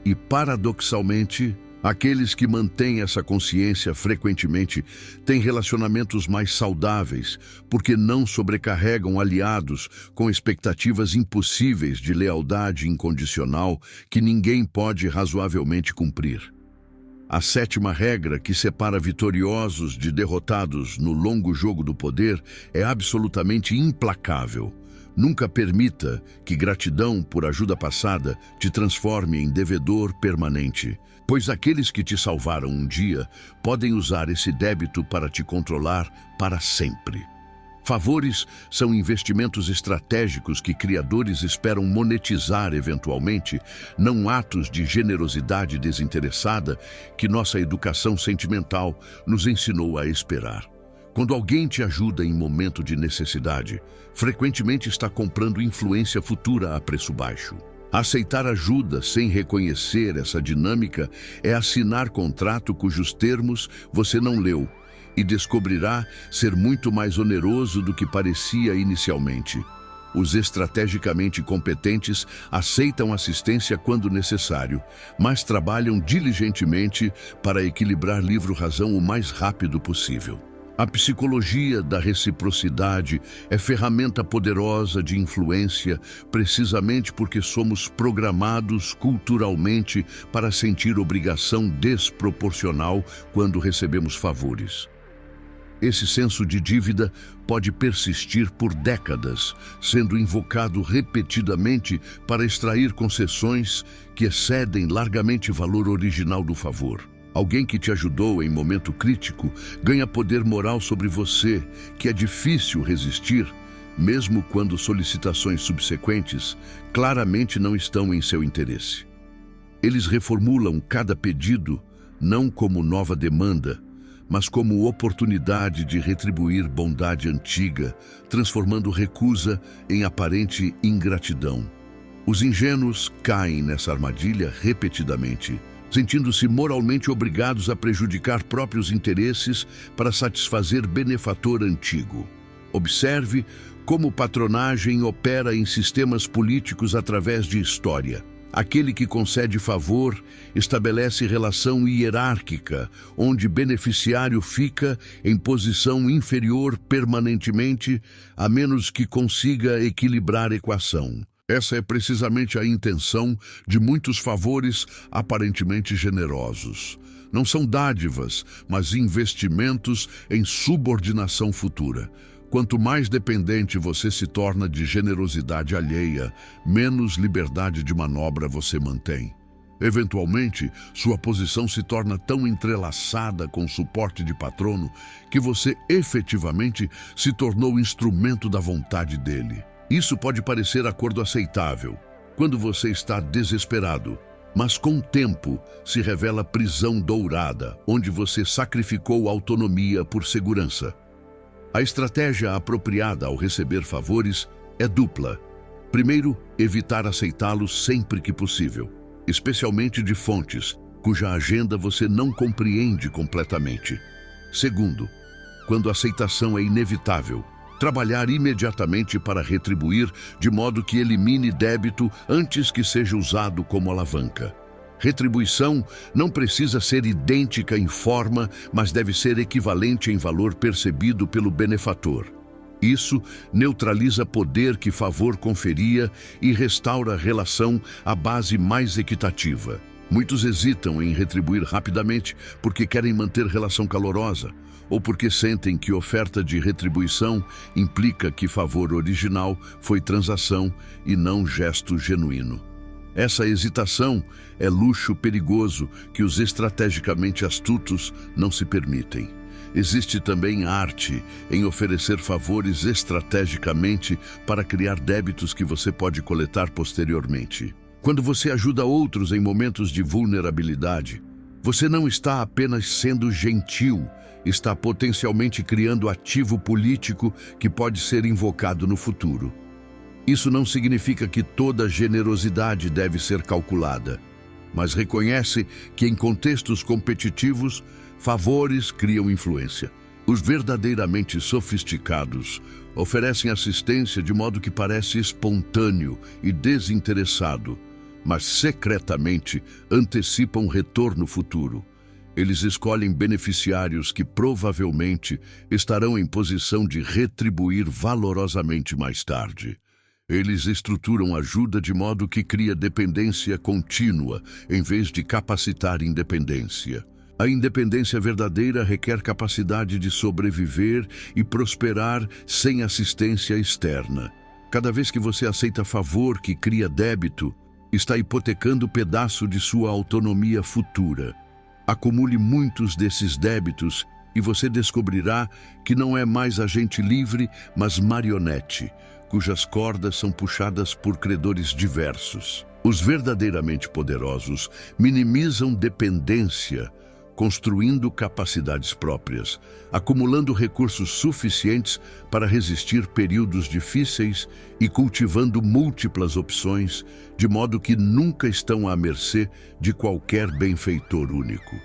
E, paradoxalmente, aqueles que mantêm essa consciência frequentemente têm relacionamentos mais saudáveis, porque não sobrecarregam aliados com expectativas impossíveis de lealdade incondicional que ninguém pode razoavelmente cumprir. A sétima regra que separa vitoriosos de derrotados no longo jogo do poder é absolutamente implacável. Nunca permita que gratidão por ajuda passada te transforme em devedor permanente, pois aqueles que te salvaram um dia podem usar esse débito para te controlar para sempre. Favores são investimentos estratégicos que criadores esperam monetizar eventualmente, não atos de generosidade desinteressada que nossa educação sentimental nos ensinou a esperar. Quando alguém te ajuda em momento de necessidade, frequentemente está comprando influência futura a preço baixo. Aceitar ajuda sem reconhecer essa dinâmica é assinar contrato cujos termos você não leu e descobrirá ser muito mais oneroso do que parecia inicialmente. Os estrategicamente competentes aceitam assistência quando necessário, mas trabalham diligentemente para equilibrar livre-razão o mais rápido possível. A psicologia da reciprocidade é ferramenta poderosa de influência precisamente porque somos programados culturalmente para sentir obrigação desproporcional quando recebemos favores. Esse senso de dívida pode persistir por décadas, sendo invocado repetidamente para extrair concessões que excedem largamente o valor original do favor. Alguém que te ajudou em momento crítico ganha poder moral sobre você, que é difícil resistir, mesmo quando solicitações subsequentes claramente não estão em seu interesse. Eles reformulam cada pedido não como nova demanda, mas como oportunidade de retribuir bondade antiga, transformando recusa em aparente ingratidão. Os ingênuos caem nessa armadilha repetidamente, sentindo-se moralmente obrigados a prejudicar próprios interesses para satisfazer benefator antigo. Observe como patronagem opera em sistemas políticos através de história. Aquele que concede favor estabelece relação hierárquica, onde beneficiário fica em posição inferior permanentemente, a menos que consiga equilibrar a equação. Essa é precisamente a intenção de muitos favores aparentemente generosos. Não são dádivas, mas investimentos em subordinação futura. Quanto mais dependente você se torna de generosidade alheia, menos liberdade de manobra você mantém. Eventualmente, sua posição se torna tão entrelaçada com o suporte de patrono que você efetivamente se tornou instrumento da vontade dele. Isso pode parecer acordo aceitável quando você está desesperado, mas com o tempo se revela prisão dourada, onde você sacrificou autonomia por segurança. A estratégia apropriada ao receber favores é dupla. Primeiro, evitar aceitá-los sempre que possível, especialmente de fontes cuja agenda você não compreende completamente. Segundo, quando a aceitação é inevitável, trabalhar imediatamente para retribuir de modo que elimine débito antes que seja usado como alavanca. Retribuição não precisa ser idêntica em forma, mas deve ser equivalente em valor percebido pelo benefator. Isso neutraliza poder que favor conferia e restaura a relação à base mais equitativa. Muitos hesitam em retribuir rapidamente porque querem manter relação calorosa, ou porque sentem que oferta de retribuição implica que favor original foi transação e não gesto genuíno. Essa hesitação é luxo perigoso que os estrategicamente astutos não se permitem. Existe também arte em oferecer favores estrategicamente para criar débitos que você pode coletar posteriormente. Quando você ajuda outros em momentos de vulnerabilidade, você não está apenas sendo gentil, está potencialmente criando ativo político que pode ser invocado no futuro. Isso não significa que toda generosidade deve ser calculada, mas reconhece que em contextos competitivos, favores criam influência. Os verdadeiramente sofisticados oferecem assistência de modo que parece espontâneo e desinteressado, mas secretamente antecipam retorno futuro. Eles escolhem beneficiários que provavelmente estarão em posição de retribuir valorosamente mais tarde. Eles estruturam ajuda de modo que cria dependência contínua, em vez de capacitar independência. A independência verdadeira requer capacidade de sobreviver e prosperar sem assistência externa. Cada vez que você aceita favor que cria débito, está hipotecando pedaço de sua autonomia futura. Acumule muitos desses débitos e você descobrirá que não é mais agente livre, mas marionete, cujas cordas são puxadas por credores diversos. Os verdadeiramente poderosos minimizam dependência, construindo capacidades próprias, acumulando recursos suficientes para resistir períodos difíceis e cultivando múltiplas opções, de modo que nunca estão à mercê de qualquer benfeitor único.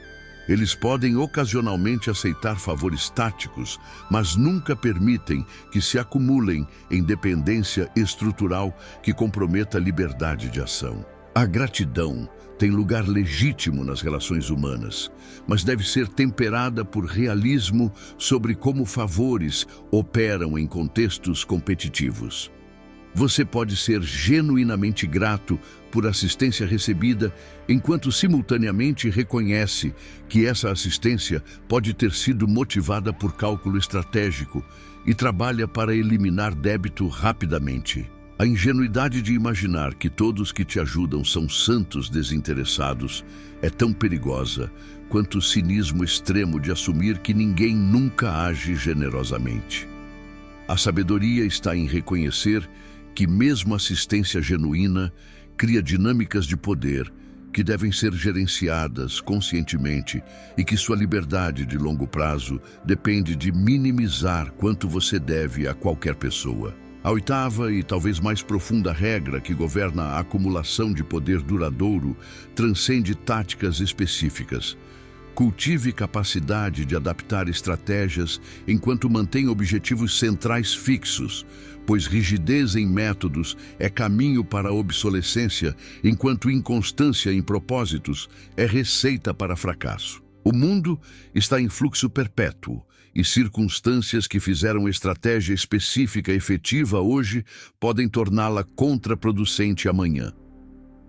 Eles podem ocasionalmente aceitar favores táticos, mas nunca permitem que se acumulem em dependência estrutural que comprometa a liberdade de ação. A gratidão tem lugar legítimo nas relações humanas, mas deve ser temperada por realismo sobre como favores operam em contextos competitivos. Você pode ser genuinamente grato por assistência recebida, enquanto simultaneamente reconhece que essa assistência pode ter sido motivada por cálculo estratégico e trabalha para eliminar débito rapidamente. A ingenuidade de imaginar que todos que te ajudam são santos desinteressados é tão perigosa quanto o cinismo extremo de assumir que ninguém nunca age generosamente. A sabedoria está em reconhecer que mesmo assistência genuína cria dinâmicas de poder que devem ser gerenciadas conscientemente e que sua liberdade de longo prazo depende de minimizar quanto você deve a qualquer pessoa. A oitava e talvez mais profunda regra que governa a acumulação de poder duradouro transcende táticas específicas. Cultive capacidade de adaptar estratégias enquanto mantém objetivos centrais fixos, pois rigidez em métodos é caminho para a obsolescência, enquanto inconstância em propósitos é receita para fracasso. O mundo está em fluxo perpétuo, e circunstâncias que fizeram estratégia específica efetiva hoje podem torná-la contraproducente amanhã.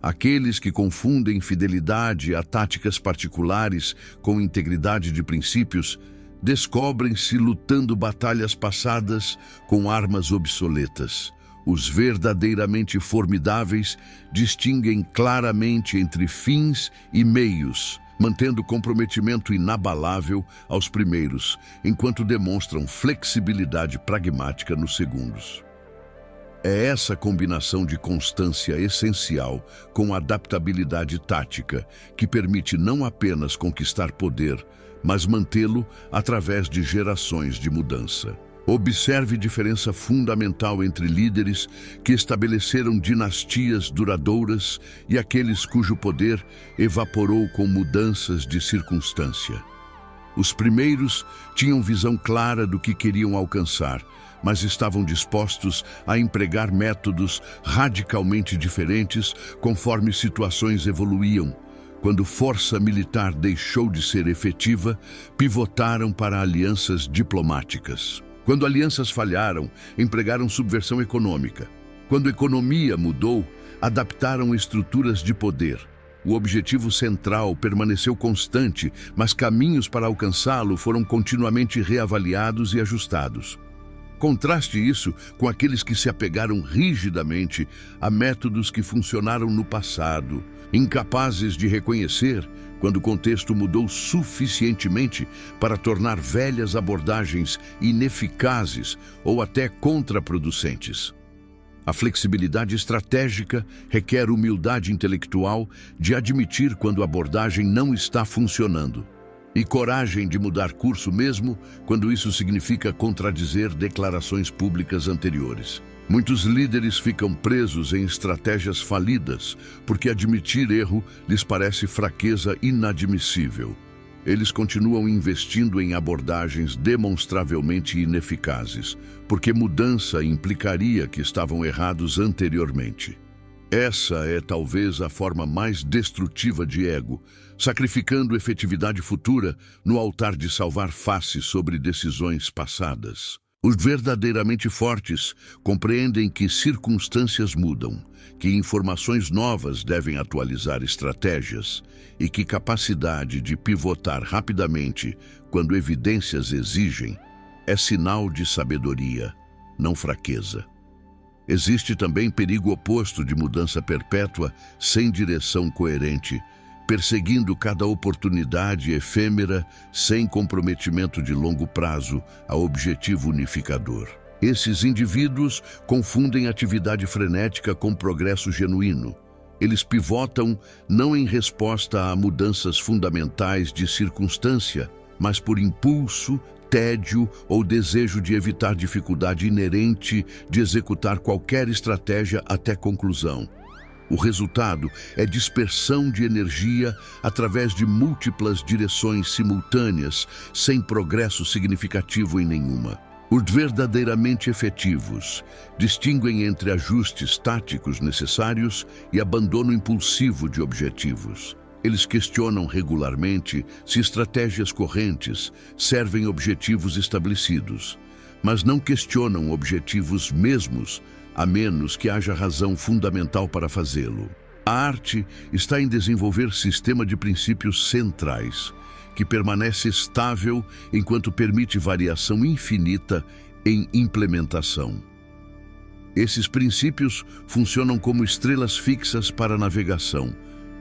Aqueles que confundem fidelidade a táticas particulares com integridade de princípios descobrem-se lutando batalhas passadas com armas obsoletas. Os verdadeiramente formidáveis distinguem claramente entre fins e meios, mantendo comprometimento inabalável aos primeiros, enquanto demonstram flexibilidade pragmática nos segundos. É essa combinação de constância essencial com adaptabilidade tática que permite não apenas conquistar poder, mas mantê-lo através de gerações de mudança. Observe diferença fundamental entre líderes que estabeleceram dinastias duradouras e aqueles cujo poder evaporou com mudanças de circunstância. Os primeiros tinham visão clara do que queriam alcançar, mas estavam dispostos a empregar métodos radicalmente diferentes conforme situações evoluíam. Quando força militar deixou de ser efetiva, pivotaram para alianças diplomáticas. Quando alianças falharam, empregaram subversão econômica. Quando a economia mudou, adaptaram estruturas de poder. O objetivo central permaneceu constante, mas caminhos para alcançá-lo foram continuamente reavaliados e ajustados. Contraste isso com aqueles que se apegaram rigidamente a métodos que funcionaram no passado, incapazes de reconhecer quando o contexto mudou suficientemente para tornar velhas abordagens ineficazes ou até contraproducentes. A flexibilidade estratégica requer humildade intelectual de admitir quando a abordagem não está funcionando. E coragem de mudar curso mesmo quando isso significa contradizer declarações públicas anteriores. Muitos líderes ficam presos em estratégias falidas porque admitir erro lhes parece fraqueza inadmissível. Eles continuam investindo em abordagens demonstravelmente ineficazes, porque mudança implicaria que estavam errados anteriormente. Essa é talvez a forma mais destrutiva de ego, sacrificando efetividade futura no altar de salvar face sobre decisões passadas. Os verdadeiramente fortes compreendem que circunstâncias mudam, que informações novas devem atualizar estratégias e que capacidade de pivotar rapidamente quando evidências exigem é sinal de sabedoria, não fraqueza. Existe também perigo oposto de mudança perpétua sem direção coerente, perseguindo cada oportunidade efêmera sem comprometimento de longo prazo a objetivo unificador. Esses indivíduos confundem atividade frenética com progresso genuíno. Eles pivotam não em resposta a mudanças fundamentais de circunstância, mas por impulso, tédio ou desejo de evitar dificuldade inerente de executar qualquer estratégia até conclusão. O resultado é dispersão de energia através de múltiplas direções simultâneas, sem progresso significativo em nenhuma. Os verdadeiramente efetivos distinguem entre ajustes táticos necessários e abandono impulsivo de objetivos. Eles questionam regularmente se estratégias correntes servem objetivos estabelecidos, mas não questionam objetivos mesmos a menos que haja razão fundamental para fazê-lo. A arte está em desenvolver sistema de princípios centrais, que permanece estável enquanto permite variação infinita em implementação. Esses princípios funcionam como estrelas fixas para a navegação,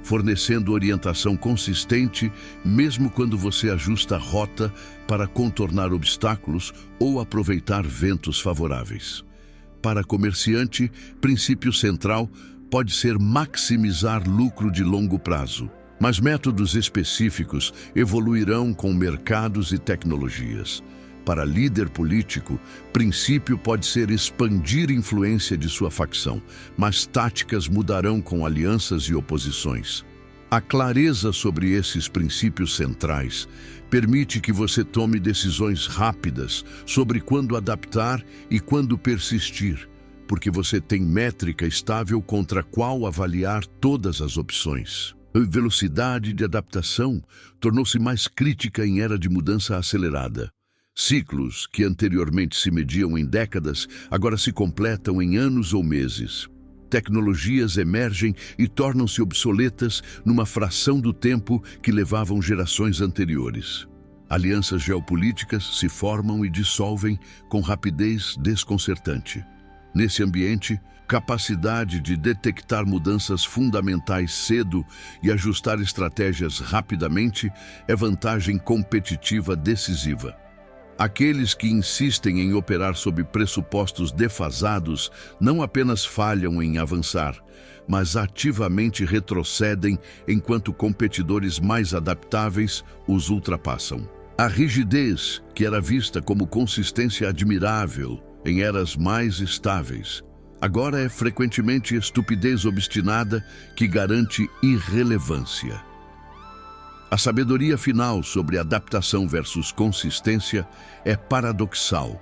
fornecendo orientação consistente mesmo quando você ajusta a rota para contornar obstáculos ou aproveitar ventos favoráveis. Para comerciante, princípio central pode ser maximizar lucro de longo prazo, mas métodos específicos evoluirão com mercados e tecnologias. Para líder político, princípio pode ser expandir influência de sua facção, mas táticas mudarão com alianças e oposições. A clareza sobre esses princípios centrais permite que você tome decisões rápidas sobre quando adaptar e quando persistir, porque você tem métrica estável contra a qual avaliar todas as opções. A velocidade de adaptação tornou-se mais crítica em era de mudança acelerada. Ciclos que anteriormente se mediam em décadas, agora se completam em anos ou meses. Tecnologias emergem e tornam-se obsoletas numa fração do tempo que levavam gerações anteriores. Alianças geopolíticas se formam e dissolvem com rapidez desconcertante. Nesse ambiente, capacidade de detectar mudanças fundamentais cedo e ajustar estratégias rapidamente é vantagem competitiva decisiva. Aqueles que insistem em operar sob pressupostos defasados não apenas falham em avançar, mas ativamente retrocedem enquanto competidores mais adaptáveis os ultrapassam. A rigidez, que era vista como consistência admirável em eras mais estáveis, agora é frequentemente estupidez obstinada que garante irrelevância. A sabedoria final sobre adaptação versus consistência é paradoxal,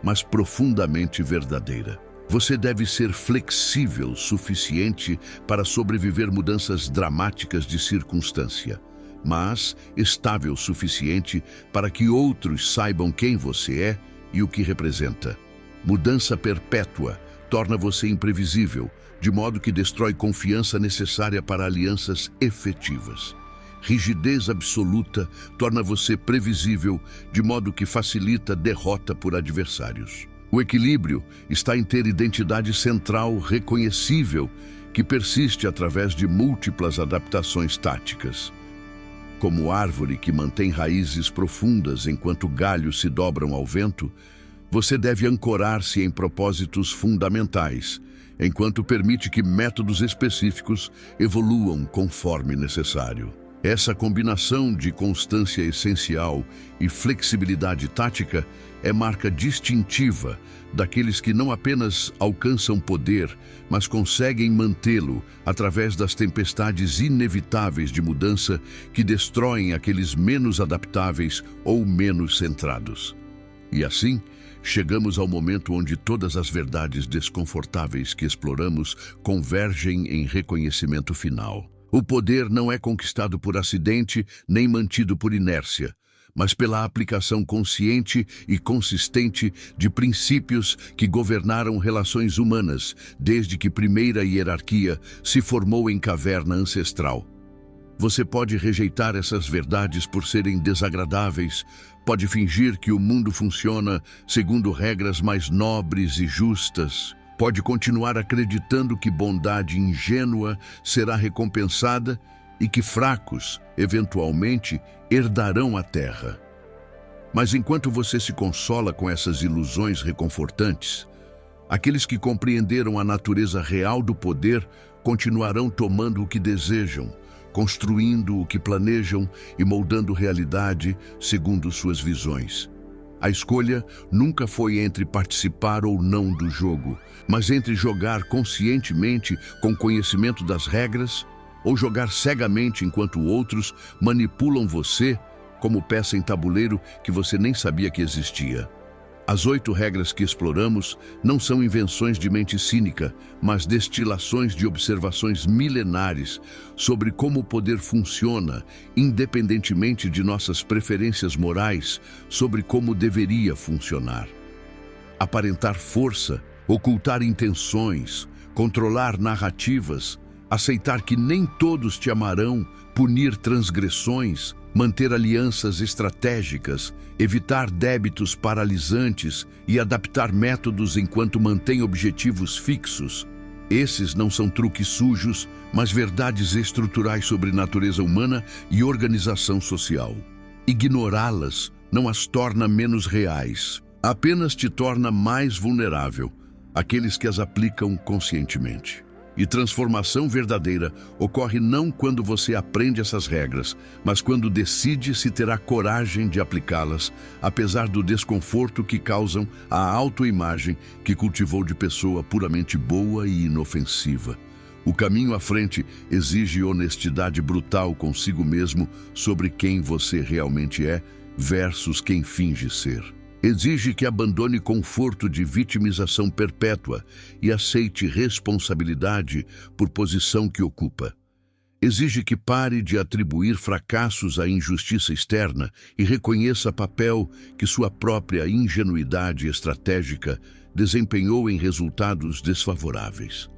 mas profundamente verdadeira. Você deve ser flexível o suficiente para sobreviver mudanças dramáticas de circunstância, mas estável o suficiente para que outros saibam quem você é e o que representa. Mudança perpétua torna você imprevisível, de modo que destrói confiança necessária para alianças efetivas. Rigidez absoluta torna você previsível, de modo que facilita derrota por adversários. O equilíbrio está em ter identidade central reconhecível, que persiste através de múltiplas adaptações táticas. Como árvore que mantém raízes profundas enquanto galhos se dobram ao vento, você deve ancorar-se em propósitos fundamentais, enquanto permite que métodos específicos evoluam conforme necessário. Essa combinação de constância essencial e flexibilidade tática é marca distintiva daqueles que não apenas alcançam poder, mas conseguem mantê-lo através das tempestades inevitáveis de mudança que destroem aqueles menos adaptáveis ou menos centrados. E assim, chegamos ao momento onde todas as verdades desconfortáveis que exploramos convergem em reconhecimento final. O poder não é conquistado por acidente nem mantido por inércia, mas pela aplicação consciente e consistente de princípios que governaram relações humanas desde que primeira hierarquia se formou em caverna ancestral. Você pode rejeitar essas verdades por serem desagradáveis, pode fingir que o mundo funciona segundo regras mais nobres e justas, pode continuar acreditando que bondade ingênua será recompensada e que fracos, eventualmente, herdarão a terra. Mas enquanto você se consola com essas ilusões reconfortantes, aqueles que compreenderam a natureza real do poder continuarão tomando o que desejam, construindo o que planejam e moldando realidade segundo suas visões. A escolha nunca foi entre participar ou não do jogo, mas entre jogar conscientemente com conhecimento das regras ou jogar cegamente enquanto outros manipulam você como peça em tabuleiro que você nem sabia que existia. As 8 regras que exploramos não são invenções de mente cínica, mas destilações de observações milenares sobre como o poder funciona, independentemente de nossas preferências morais sobre como deveria funcionar. Aparentar força ocultar intenções, controlar narrativas, aceitar que nem todos te amarão, punir transgressões, manter alianças estratégicas, evitar débitos paralisantes e adaptar métodos enquanto mantém objetivos fixos. Esses não são truques sujos, mas verdades estruturais sobre natureza humana e organização social. Ignorá-las não as torna menos reais, apenas te torna mais vulnerável àqueles que as aplicam conscientemente. E transformação verdadeira ocorre não quando você aprende essas regras, mas quando decide se terá coragem de aplicá-las, apesar do desconforto que causam a autoimagem que cultivou de pessoa puramente boa e inofensiva. O caminho à frente exige honestidade brutal consigo mesmo sobre quem você realmente é versus quem finge ser. Exige que abandone conforto de vitimização perpétua e aceite responsabilidade por posição que ocupa. Exige que pare de atribuir fracassos à injustiça externa e reconheça papel que sua própria ingenuidade estratégica desempenhou em resultados desfavoráveis.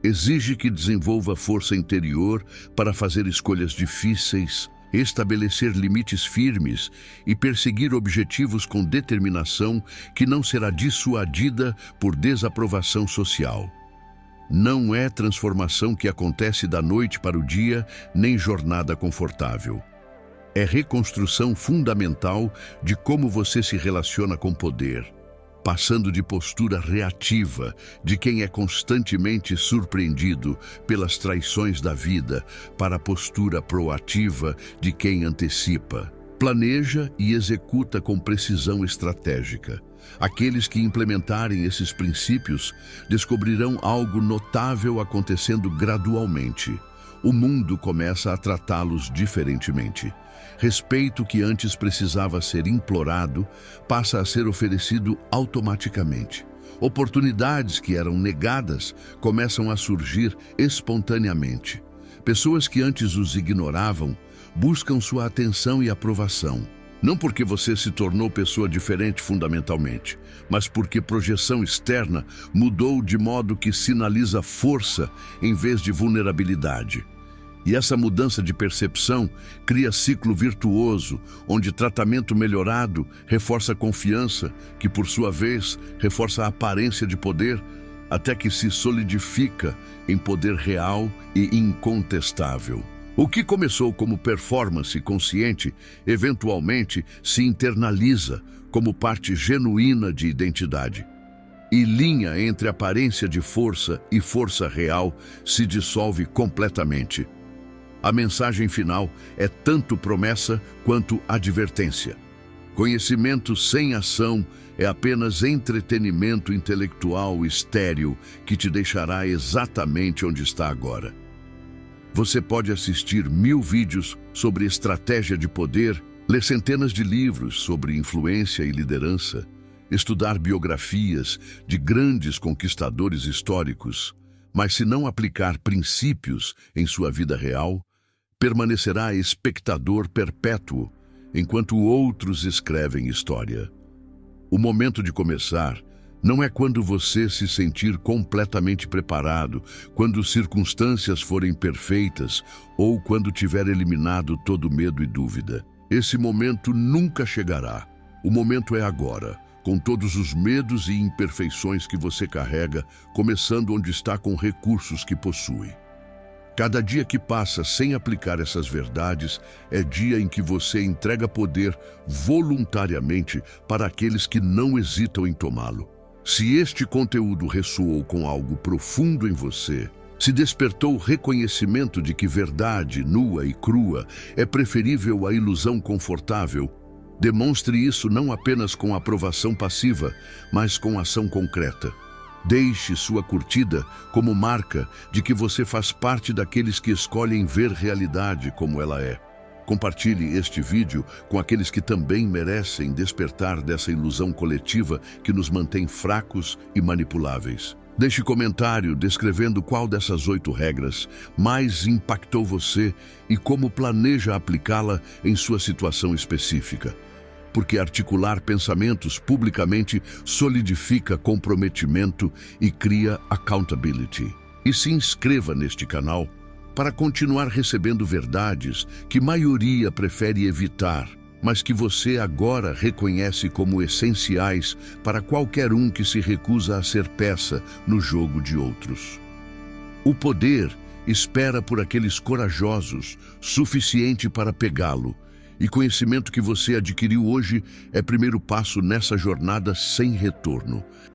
Exige que desenvolva força interior para fazer escolhas difíceis, estabelecer limites firmes e perseguir objetivos com determinação que não será dissuadida por desaprovação social. Não é transformação que acontece da noite para o dia, nem jornada confortável. É reconstrução fundamental de como você se relaciona com poder, passando de postura reativa de quem é constantemente surpreendido pelas traições da vida para a postura proativa de quem antecipa, planeja e executa com precisão estratégica. Aqueles que implementarem esses princípios descobrirão algo notável acontecendo gradualmente. O mundo começa a tratá-los diferentemente. Respeito que antes precisava ser implorado passa a ser oferecido automaticamente. Oportunidades que eram negadas começam a surgir espontaneamente. Pessoas que antes os ignoravam buscam sua atenção e aprovação. Não porque você se tornou pessoa diferente fundamentalmente, mas porque projeção externa mudou de modo que sinaliza força em vez de vulnerabilidade. E essa mudança de percepção cria ciclo virtuoso, onde tratamento melhorado reforça a confiança, que por sua vez reforça a aparência de poder, até que se solidifica em poder real e incontestável. O que começou como performance consciente, eventualmente se internaliza como parte genuína de identidade. E linha entre aparência de força e força real se dissolve completamente. A mensagem final é tanto promessa quanto advertência. Conhecimento sem ação é apenas entretenimento intelectual estéril que te deixará exatamente onde está agora. Você pode assistir 1000 vídeos sobre estratégia de poder, ler centenas de livros sobre influência e liderança, estudar biografias de grandes conquistadores históricos, mas se não aplicar princípios em sua vida real, permanecerá espectador perpétuo enquanto outros escrevem história. O momento de começar não é quando você se sentir completamente preparado, quando circunstâncias forem perfeitas ou quando tiver eliminado todo medo e dúvida. Esse momento nunca chegará. O momento é agora, com todos os medos e imperfeições que você carrega, começando onde está com recursos que possui. Cada dia que passa sem aplicar essas verdades é dia em que você entrega poder voluntariamente para aqueles que não hesitam em tomá-lo. Se este conteúdo ressoou com algo profundo em você, se despertou o reconhecimento de que verdade nua e crua é preferível à ilusão confortável, demonstre isso não apenas com aprovação passiva, mas com ação concreta. Deixe sua curtida como marca de que você faz parte daqueles que escolhem ver realidade como ela é. Compartilhe este vídeo com aqueles que também merecem despertar dessa ilusão coletiva que nos mantém fracos e manipuláveis. Deixe comentário descrevendo qual dessas 8 regras mais impactou você e como planeja aplicá-la em sua situação específica. porque articular pensamentos publicamente solidifica comprometimento e cria accountability. E se inscreva neste canal para continuar recebendo verdades que maioria prefere evitar, mas que você agora reconhece como essenciais para qualquer um que se recusa a ser peça no jogo de outros. O poder espera por aqueles corajosos, suficiente para pegá-lo, e conhecimento que você adquiriu hoje é primeiro passo nessa jornada sem retorno.